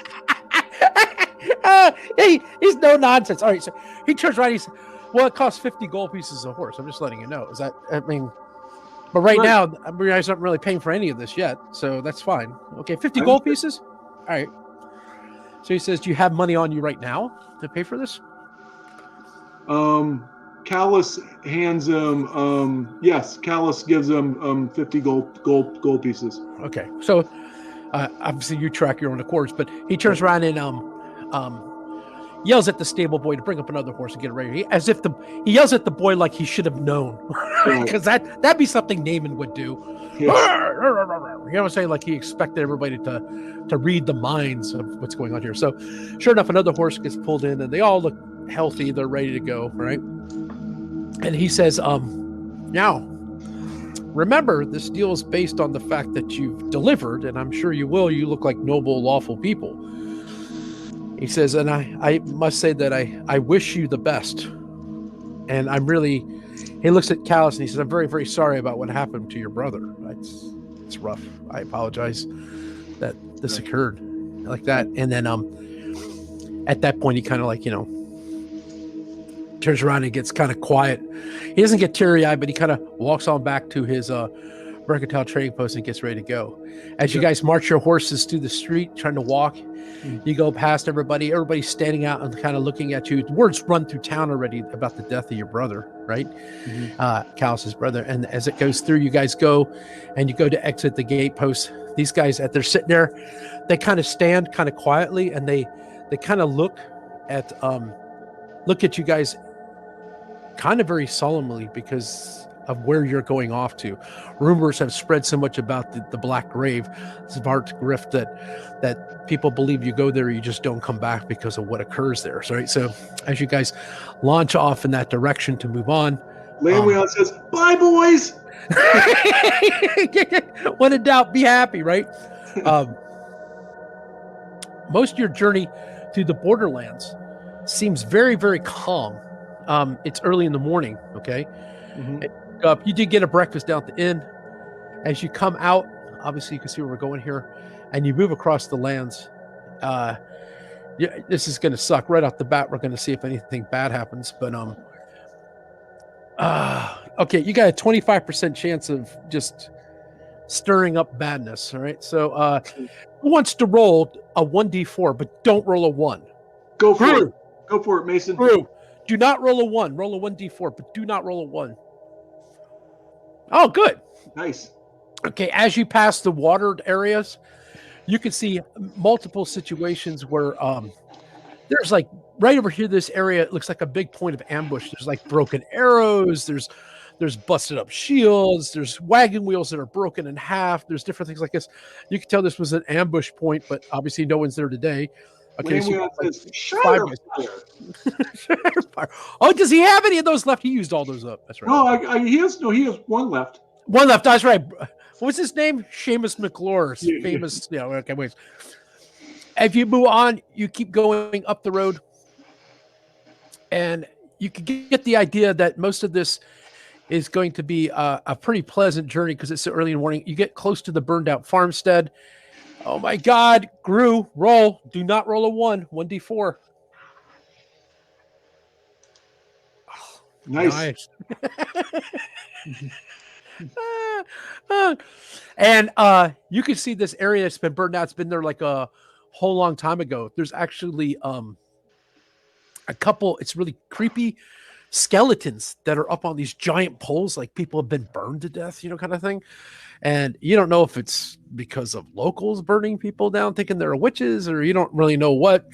He's no nonsense. All right, so he turns around and he says, "Well, it costs 50 gold pieces a horse. I'm just letting you know." Is that, I mean, but right now, I'm not really paying for any of this yet, so that's fine. Okay, 50 gold pieces? All right. So he says, "Do you have money on you right now to pay for this?" Callus hands him. Yes, Callus gives him 50 gold pieces. Okay, so obviously you track your own accords, but he turns around and yells at the stable boy to bring up another horse and get it ready. He yells at the boy like he should have known, because that'd be something Naaman would do. Yes. You know what I'm saying? Like he expected everybody to read the minds of what's going on here. So, sure enough, another horse gets pulled in, and they all look healthy. They're ready to go, right? And he says, "Now, remember, this deal is based on the fact that you've delivered, and I'm sure you will. You look like noble, lawful people. He says, and I must say that I wish you the best. And I'm really, he looks at Callus and he says, I'm very, very sorry about what happened to your brother. It's rough. I apologize that this occurred like that. And then at that point, he kind of like, turns around and gets kind of quiet. He doesn't get teary-eyed, but he kind of walks on back to his mercantile trading post and gets ready to go. As you guys march your horses through the street, trying to walk, you go past everybody. Everybody's standing out and kind of looking at you. Words run through town already about the death of your brother, right? Callus's brother. And as it goes through, you guys go and you go to exit the gate post. These guys, they're sitting there, they kind of stand kind of quietly, and they kind of look at you guys kind of very solemnly because of where you're going off to. Rumors have spread so much about the Black Grave, Svart Grift, that people believe you go there, you just don't come back because of what occurs there. So as you guys launch off in that direction to move on, Lanwean says, "Bye, boys." When in doubt, be happy, right? Most of your journey through the Borderlands seems very, very calm. It's early in the morning, okay? You did get a breakfast down at the inn. As you come out, obviously you can see where we're going here, and you move across the lands. This is going to suck. Right off the bat, we're going to see if anything bad happens. But okay, you got a 25% chance of just stirring up badness, all right? So who wants to roll a 1d4, but don't roll a 1? Go for it. Go for it, Mason. Do not roll a 1. Roll a 1d4, but do not roll a 1. Oh, good. Nice. Okay, as you pass the watered areas, you can see multiple situations where there's like right over here, this area, it looks like a big point of ambush. There's like broken arrows. There's busted up shields. There's wagon wheels that are broken in half. There's different things like this. You can tell this was an ambush point, but obviously no one's there today. Okay, so oh, does he have any of those left? He used all those up. That's right. No, he has one left. One left. That's right. What's his name? Seamus McClure. Famous. Yeah. Okay. Wait. If you move on, you keep going up the road, and you can get the idea that most of this is going to be a pretty pleasant journey because it's so early in the morning. You get close to the burned out farmstead. Oh my God, Gru, roll. Do not roll a 1. 1d4. Oh, nice. And you can see this area that's been burned out. It's been there like a whole long time ago. There's actually a couple, it's really creepy skeletons that are up on these giant poles, like people have been burned to death, kind of thing. And you don't know if it's because of locals burning people down thinking they're witches, or you don't really know what.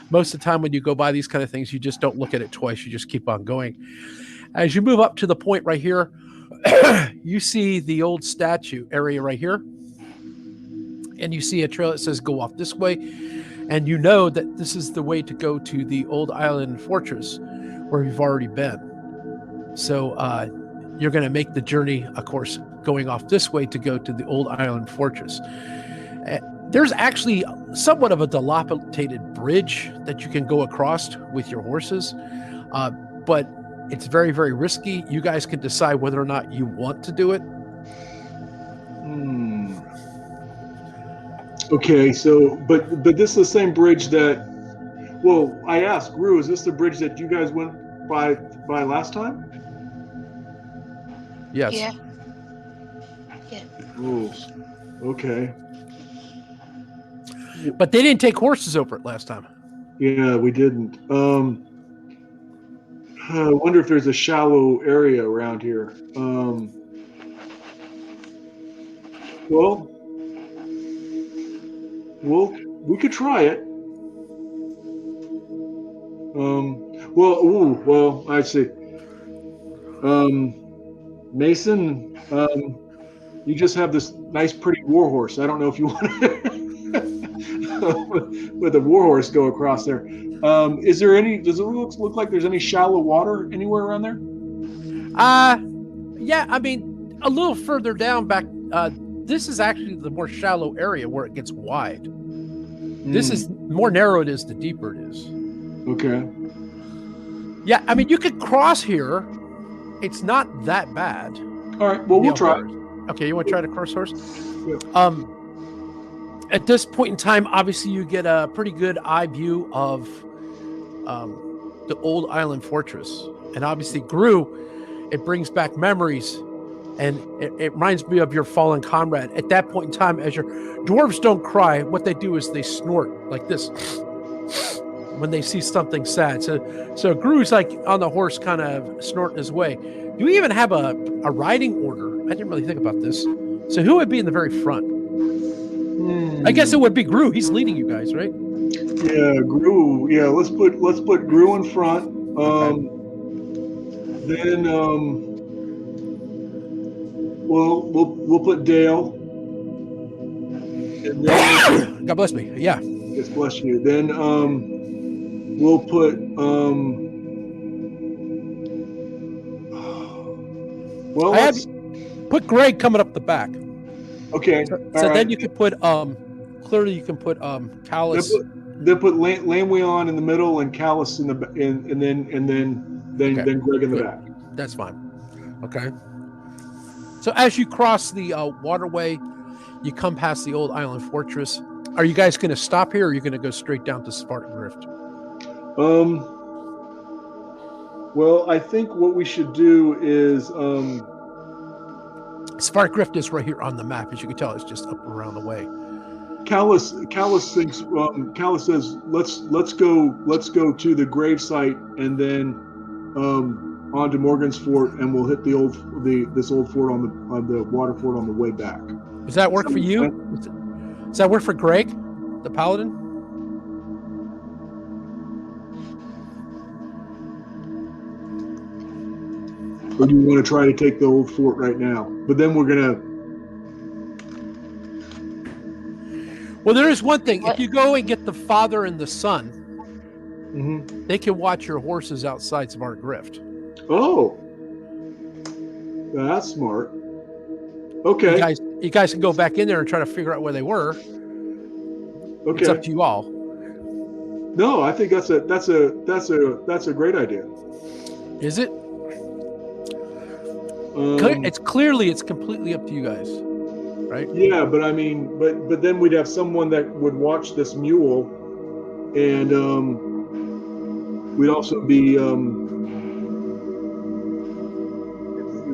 Most of the time when you go by these kind of things, you just don't look at it twice. You just keep on going. As you move up to the point right here, you see the old statue area right here. And you see a trail that says go off this way. And you know that this is the way to go to the old island fortress where you've already been. So you're going to make the journey, of course, going off this way to go to the old island fortress. There's actually somewhat of a dilapidated bridge that you can go across with your horses, but it's very, very risky. You guys can decide whether or not you want to do it. Okay, so but this is the same bridge that. Well, I asked Rue, is this the bridge that you guys went by last time? Yes. Yeah. Ooh, okay. But they didn't take horses over it last time. Yeah, we didn't. I wonder if there's a shallow area around here. Well, we could try it. Well, I see. Mason, you just have this nice, pretty warhorse. I don't know if you want to with a warhorse go across there. Is there any? Does it look like there's any shallow water anywhere around there? Yeah. I mean, a little further down back, this is actually the more shallow area where it gets wide. This is more narrow it is, the deeper it is. Okay. Yeah, I mean, you could cross here. It's not that bad. All right. Well, we'll try. Okay, you want to try to cross horse? Yeah. At this point in time, obviously, you get a pretty good eye view of the old island fortress. And obviously, Gru, it brings back memories. And it reminds me of your fallen comrade. At that point in time, as your dwarves don't cry, what they do is they snort like this when they see something sad. So Gru's like on the horse, kind of snorting his way. You even have a riding order. I didn't really think about this. So who would be in the very front? I guess it would be Gru. He's leading you guys, right? Yeah, Gru. Yeah, let's put Gru in front. Then we'll put Dale. And then God bless me. Yeah. Yes, bless you. Then we'll put I have put Gregg coming up the back. Okay. So then you can put clearly you can put Callus. Then put Lanwean in the middle and Callus in the and then Gregg in the back. That's fine. Okay. So as you cross the waterway, you come past the old island fortress. Are you guys going to stop here, or are you going to go straight down to Svart Grift? Well, I think what we should do is Svart Grift is right here on the map. As you can tell, it's just up around the way. Callus thinks Callus says let's go to the grave site and then on to Morgan's Fort, and we'll hit this old fort on the water fort on the way back. Does that work for you? Does that work for Gregg, the paladin? Or do you want to try to take the old fort right now? But then we're gonna. Well, there is one thing. What? If you go and get the father and the son, they can watch your horses outside Svart Grift. Oh, that's smart. Okay, you guys can go back in there and try to figure out where they were. Okay, it's up to you all. No, I think that's a great idea. Is it? It's completely up to you guys, right? Yeah, but I mean, but then we'd have someone that would watch this mule, and we'd also be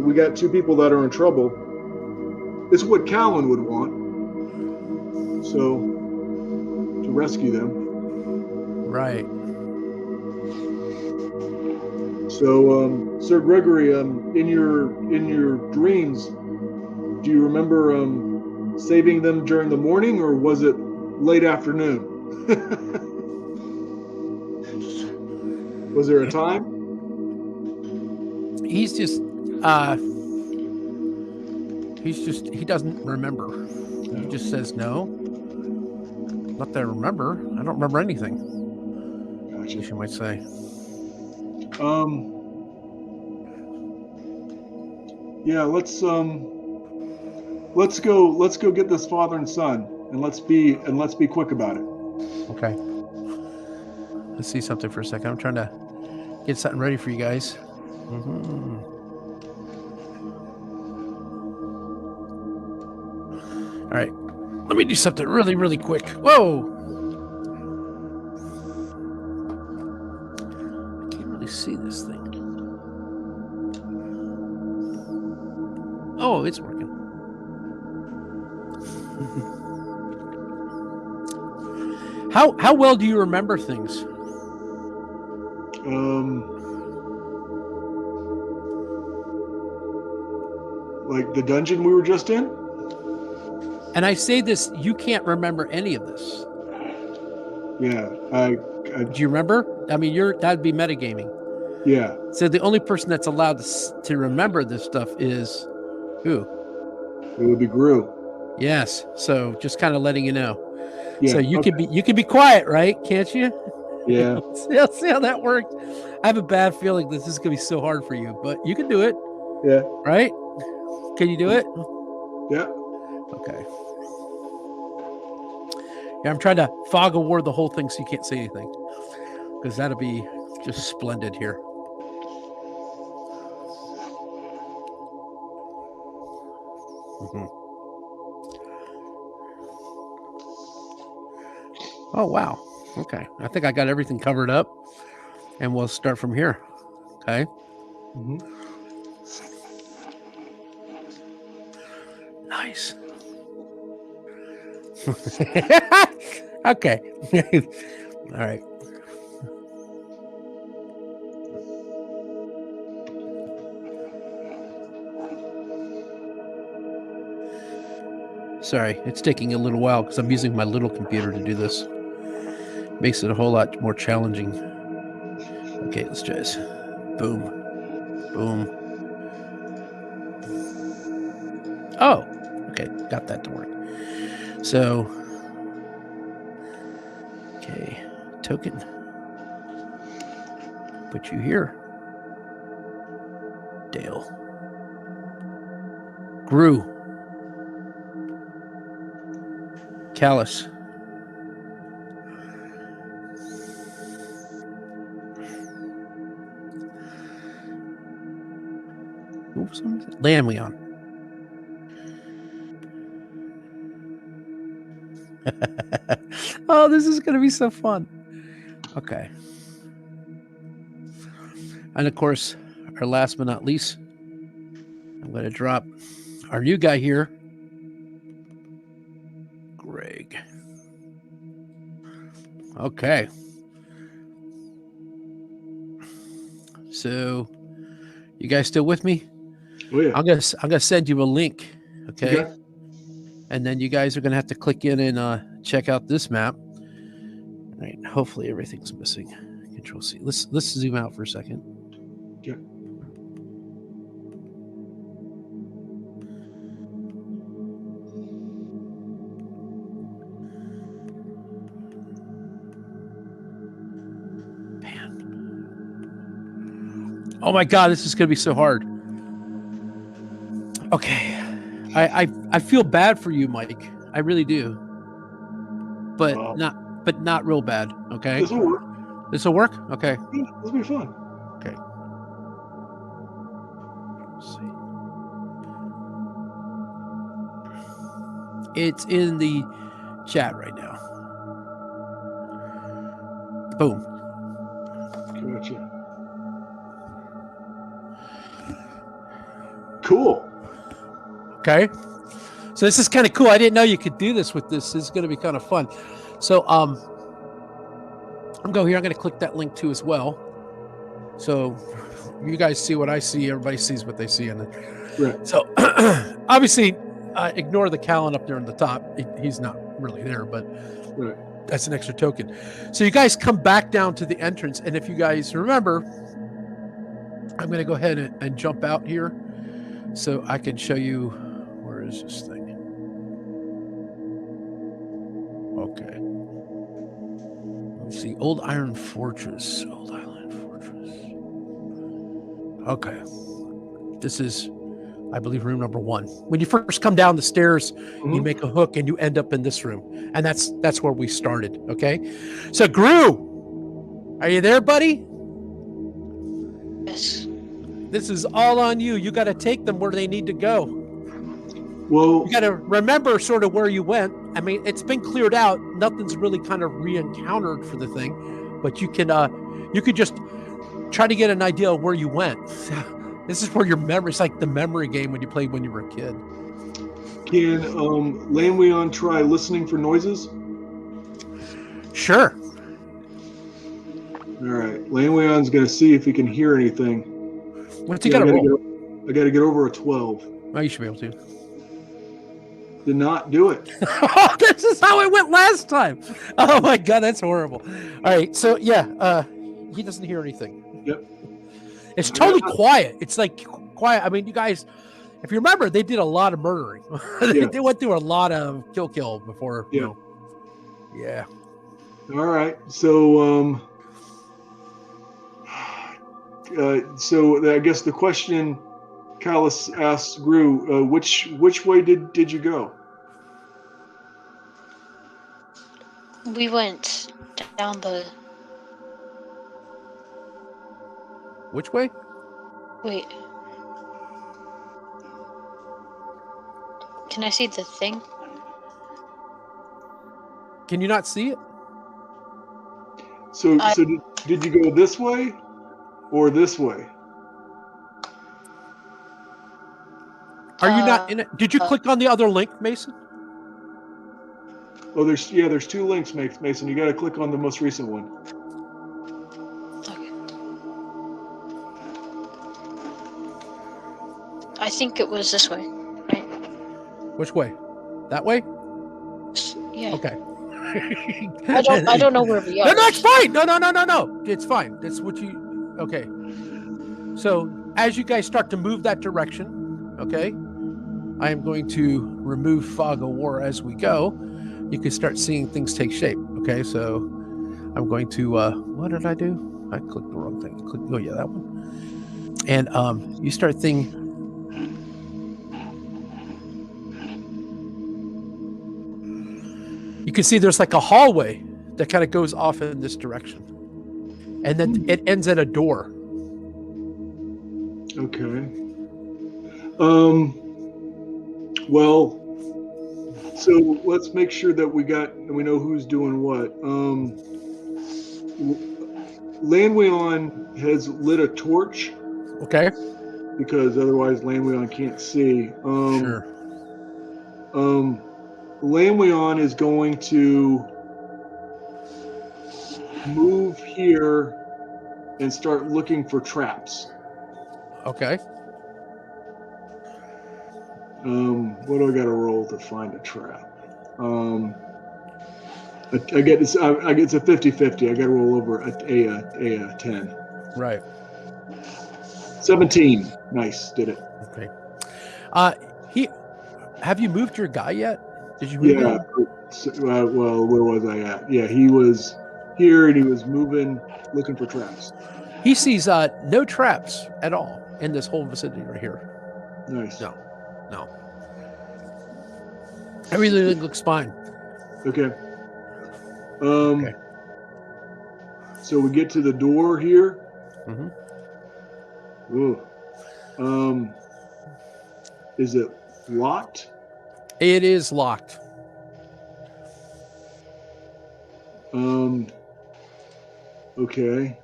we got two people that are in trouble. It's what Callon would want, so to rescue them. Right. So, Sir Gregory, in your dreams, do you remember saving them during the morning, or was it late afternoon? Was there a time? He doesn't remember. No. He just says no. Not that I remember. I don't remember anything. Gotcha. You might say. Yeah, let's go get this father and son, and let's be quick about it. Okay. Let's see something for a second. I'm trying to get something ready for you guys. All right. Let me do something really, really quick. Whoa. I can't really see this thing. Oh, it's working. How well do you remember things? Like the dungeon we were just in? And I say this, you can't remember any of this. Yeah, do you remember? I mean, that'd be metagaming. Yeah. So the only person that's allowed to remember this stuff is who? It would be Gru. Yes. So just kind of letting you know. Yeah, so you can be quiet, right? Can't you? Yeah. See how that worked? I have a bad feeling this is gonna be so hard for you, but you can do it. Yeah. Right? Can you do it? Yeah. Okay. Yeah, I'm trying to fog of war the whole thing so you can't see anything. Because that'll be just splendid here. Mm-hmm. Oh, wow. Okay. I think I got everything covered up. And we'll start from here. Okay. Mm-hmm. Nice. Okay. All right. Sorry, it's taking a little while because I'm using my little computer to do this. Makes it a whole lot more challenging. Okay, let's try this. Boom. Boom. Oh, okay. Got that to work. So, okay. Token. Put you here. Dale. Grew. Callus. Oops, Lanwean. Oh, this is going to be so fun. Okay. And of course, our last but not least, I'm going to drop our new guy here, Gregg. Okay. So, you guys still with me? Oh yeah. I'm gonna send you a link, okay? And then you guys are gonna have to click in and check out this map. All right. Hopefully everything's missing. Control C. Let's zoom out for a second. Yeah. Oh my God, this is gonna be so hard. Okay, I feel bad for you, Mike. I really do, but not real bad. Okay, This will work. this will work. Okay, Yeah, this will be fun. okay. Let's see. It's in the chat right now. Boom. Gotcha. Cool. Okay. So this is kind of cool. I didn't know you could do this with this. This is going to be kind of fun. So I'm go here. I'm going to click that link too as well. So you guys see what I see. Everybody sees what they see. And right. So obviously ignore the Callon up there on the top. He's not really there, but right. That's an extra token. So you guys come back down to the entrance. And if you guys remember, I'm going to go ahead and jump out here so I can show you. Where is this thing? Okay. Let's see. Old Iron Fortress. Old Island Fortress. Okay. This is, I believe, room number 1. When you first come down the stairs, you make a hook and you end up in this room. And that's where we started. Okay. So Gru, are you there, buddy? Yes. This is all on you. You got to take them where they need to go. Well, you got to remember sort of where you went. I mean, it's been cleared out. Nothing's really kind of re-encountered for the thing, but you could just try to get an idea of where you went. This is where your memory. It's like the memory game when you played when you were a kid. Can Lanwean try listening for noises? Sure. All right, Lanwean's going to see if he can hear anything. What's he got to roll? I got to get over a 12. Oh, you should be able to. Did not do it. Oh, this is how it went last time. Oh my God, that's horrible. All right, so yeah, he doesn't hear anything. Yep. It's totally quiet. It's like quiet. I mean, you guys, if you remember, they did a lot of murdering. They went through a lot of kill before. Yeah. You know. Yeah. All right. So, so I guess the question Callus asks Gru, which way did you go? We went down the. Which way? Wait. Can I see the thing? Can you not see it? So did you go this way or this way? Are you not in it? Did you click on the other link, Mason? Oh, there's 2 links, Mason. You got to click on the most recent one. Okay. I think it was this way, right? Which way? That way? Yeah. Okay. I don't know where we are. No, it's fine. No. It's fine. That's what you. Okay. So as you guys start to move that direction, okay, I am going to remove fog of war as we go. You can start seeing things take shape. Okay, so I'm going to. What did I do? I clicked the wrong thing. Oh yeah, that one. And you start thinking. You can see there's like a hallway that kind of goes off in this direction. And then it ends at a door. Okay. Well, so let's make sure that we know who's doing what. Lanwean has lit a torch. Okay. Because otherwise Lanwean can't see. Sure. Lanwean is going to move here and start looking for traps. Okay. What do I got to roll to find a trap? I get it's a 50-50. I got to roll over a 10. Right. 17. Nice, did it. Okay. Have you moved your guy yet? Did you move Yeah. Well, where was I at? Yeah, he was here and he was moving, looking for traps. He sees no traps at all in this whole vicinity right here. Nice. No. Everything looks fine. Okay. Okay. So we get to the door here. Mm-hmm. Ooh. Is it locked? It is locked. Okay.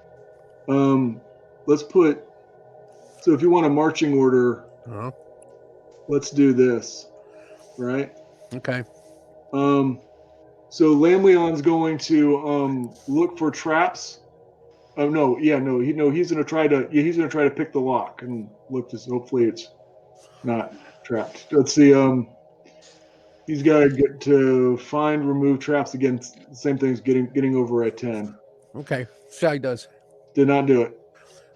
Let's put. So if you want a marching order, let's do this, right? Okay. So Lanwean's going to look for traps. Oh no, yeah, no, he's gonna try to pick the lock and look to hopefully it's not trapped. Let's see. He's got to get to find, remove traps again. Same thing as getting over at 10. Okay. Shag does. Did not do it.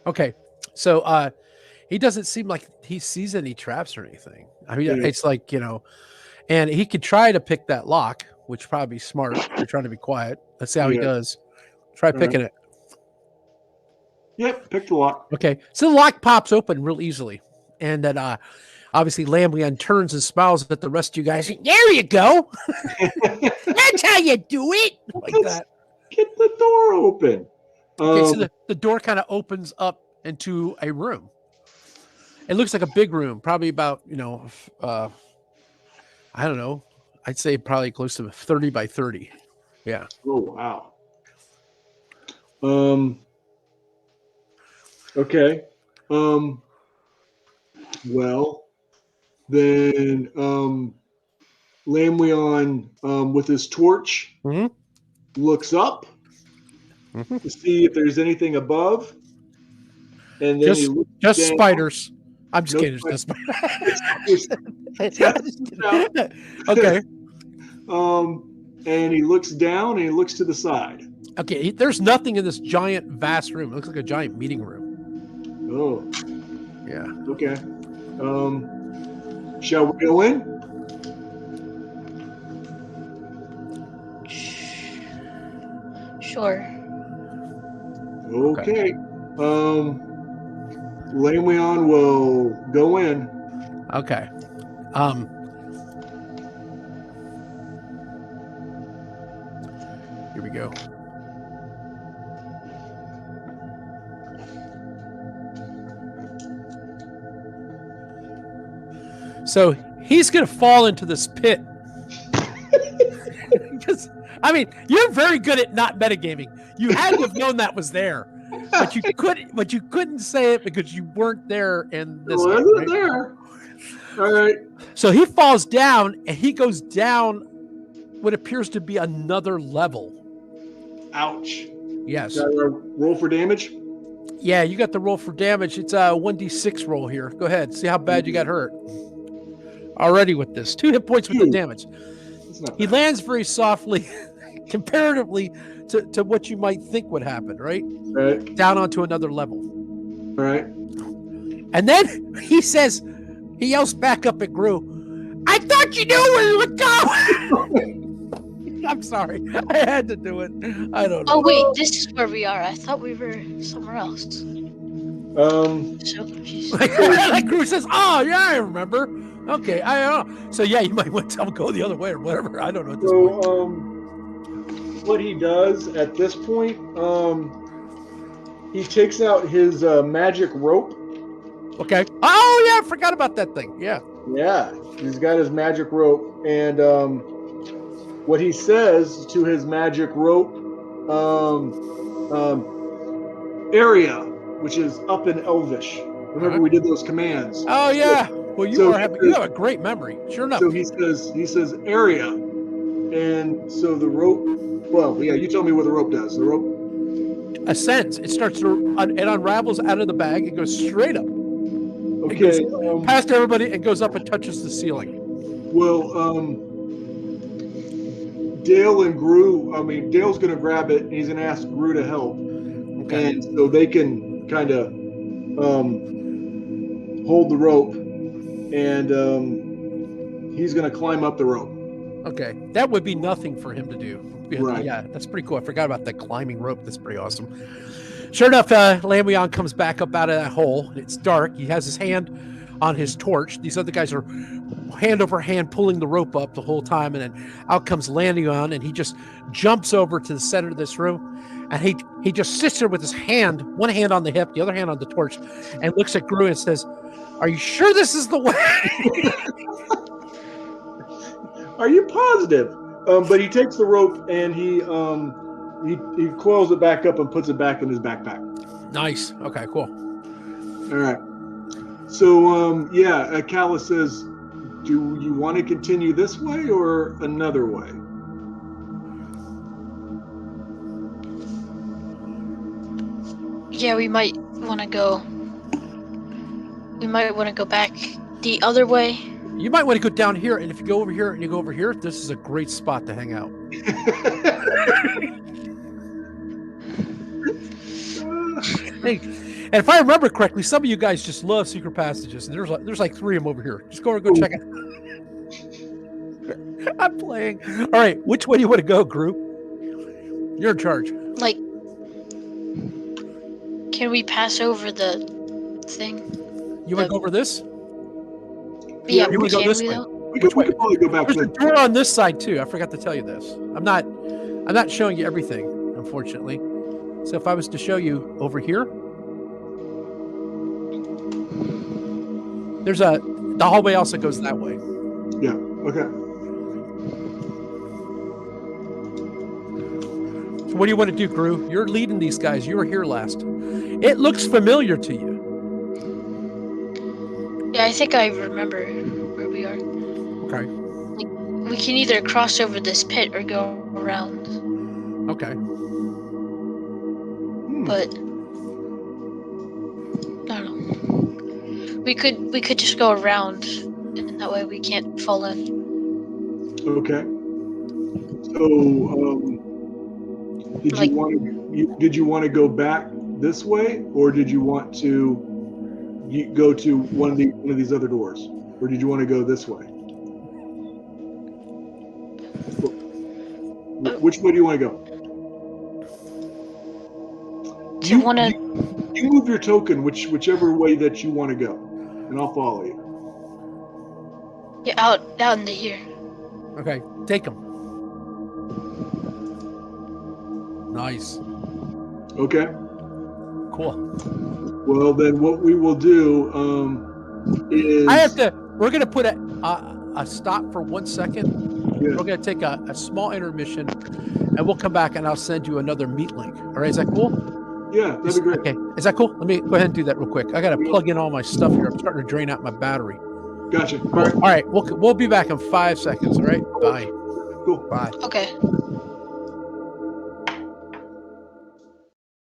Okay. So he doesn't seem like he sees any traps or anything. I mean, it's like, and he could try to pick that lock, which probably be smart. You're trying to be quiet. Let's see how he does. Try picking it. Yep, pick the lock. Okay. So the lock pops open real easily. And then obviously Lanwean turns and smiles at the rest of you guys. There you go. That's how you do it. Like that. Get the door open. Okay, so the door kind of opens up into a room. It looks like a big room, probably about, I don't know. I'd say probably close to 30 by 30. Yeah. Oh, wow. Okay. Well, then Lanwean with his torch looks up to see if there's anything above. And then just spiders. I'm just kidding. Just spiders. Okay. And he looks down and he looks to the side. Okay, there's nothing in this giant, vast room. It looks like a giant meeting room. Oh. Yeah. Okay. Shall we go in? Sure. Okay. Lanwean will go in. Okay. Here we go. So he's going to fall into this pit. Because, I mean, you're very good at not metagaming. You had to have known that was there, but you couldn't say it because you weren't there in this. Well, game, right? there. All right. So he falls down, and he goes down what appears to be another level. Ouch. Yes. Got a roll for damage? Yeah, you got the roll for damage. It's a 1d6 roll here. Go ahead. See how bad you got hurt. Already with this. 2 hit points with the damage. He lands very softly, comparatively to what you might think would happen, right? Right. Down onto another level. All right. And then he yells back up at Gru, I thought you knew where you would go! I'm sorry. I had to do it. I don't know. Oh, wait. This is where we are. I thought we were somewhere else. So confused. Like Gru says, oh, yeah, I remember. Okay, I don't know. So, yeah, you might want to tell him go the other way or whatever. I don't know at this point. What he does at this point, he takes out his magic rope. Okay. Oh, yeah, I forgot about that thing. Yeah. Yeah, he's got his magic rope. And what he says to his magic rope, area, which is up in Elvish. Remember, we did those commands. Oh, yeah. Well, you have a great memory. Sure enough. So he says area, and so the rope. Well, yeah, you tell me what the rope does. The rope ascends. It starts to it unravels out of the bag. It goes straight up. Okay. It goes past everybody and goes up and touches the ceiling. Well, Dale and Gru. I mean, Dale's going to grab it, and he's going to ask Gru to help, and so they can kind of hold the rope. And he's going to climb up the rope. Okay. That would be nothing for him to do. Right. Yeah, that's pretty cool. I forgot about that climbing rope. That's pretty awesome. Sure enough, Lanwean comes back up out of that hole. It's dark. He has his hand on his torch. These other guys are hand over hand pulling the rope up the whole time. And then out comes Lanwean, and he just jumps over to the center of this room. And he just sits there with his hand, one hand on the hip, the other hand on the torch, and looks at Gru and says, are you sure this is the way? Are you positive? But he takes the rope and he coils it back up and puts it back in his backpack. Nice. Okay, cool. All right. So, Callon says, do you want to continue this way or another way? Yeah, we might want to go. We might want to go back the other way. You might want to go down here, and if you go over here and you go over here, this is a great spot to hang out. Hey, and if I remember correctly, some of you guys just love secret passages, and there's like 3 of them over here. Just go over and go check it. I'm playing. All right, which way do you want to go, Gru? You're in charge. Like, can we pass over the thing? You want to go over this? Yeah, you want to go this way? We could probably go back. There's a door on this side too. I forgot to tell you this. I'm not showing you everything, unfortunately. So if I was to show you over here, the hallway also goes that way. Yeah. Okay. So what do you want to do, Gru? You're leading these guys. You were here last. It looks familiar to you. Yeah, I think I remember where we are. Okay. Like, we can either cross over this pit or go around. Okay. But I don't know. We could just go around, and that way we can't fall in. Okay. So, did you want to go back this way, or did you want to go to one of these other doors, or did you want to go this way? Which way do you want to go? you want to. you move your token whichever way that you want to go, and I'll follow you. Yeah, out into here. Okay, take them. Nice. Okay. Cool. Well, then what we will do is we're going to put a stop for 1 second. Yeah. We're going to take a small intermission, and we'll come back, and I'll send you another meet link. All right, is that cool? Yeah, that'd be great. Okay, is that cool? Let me go ahead and do that real quick. I got to plug in all my stuff here. I'm starting to drain out my battery. Gotcha. All right, we'll be back in 5 seconds. All right, bye. Cool. Bye. Okay.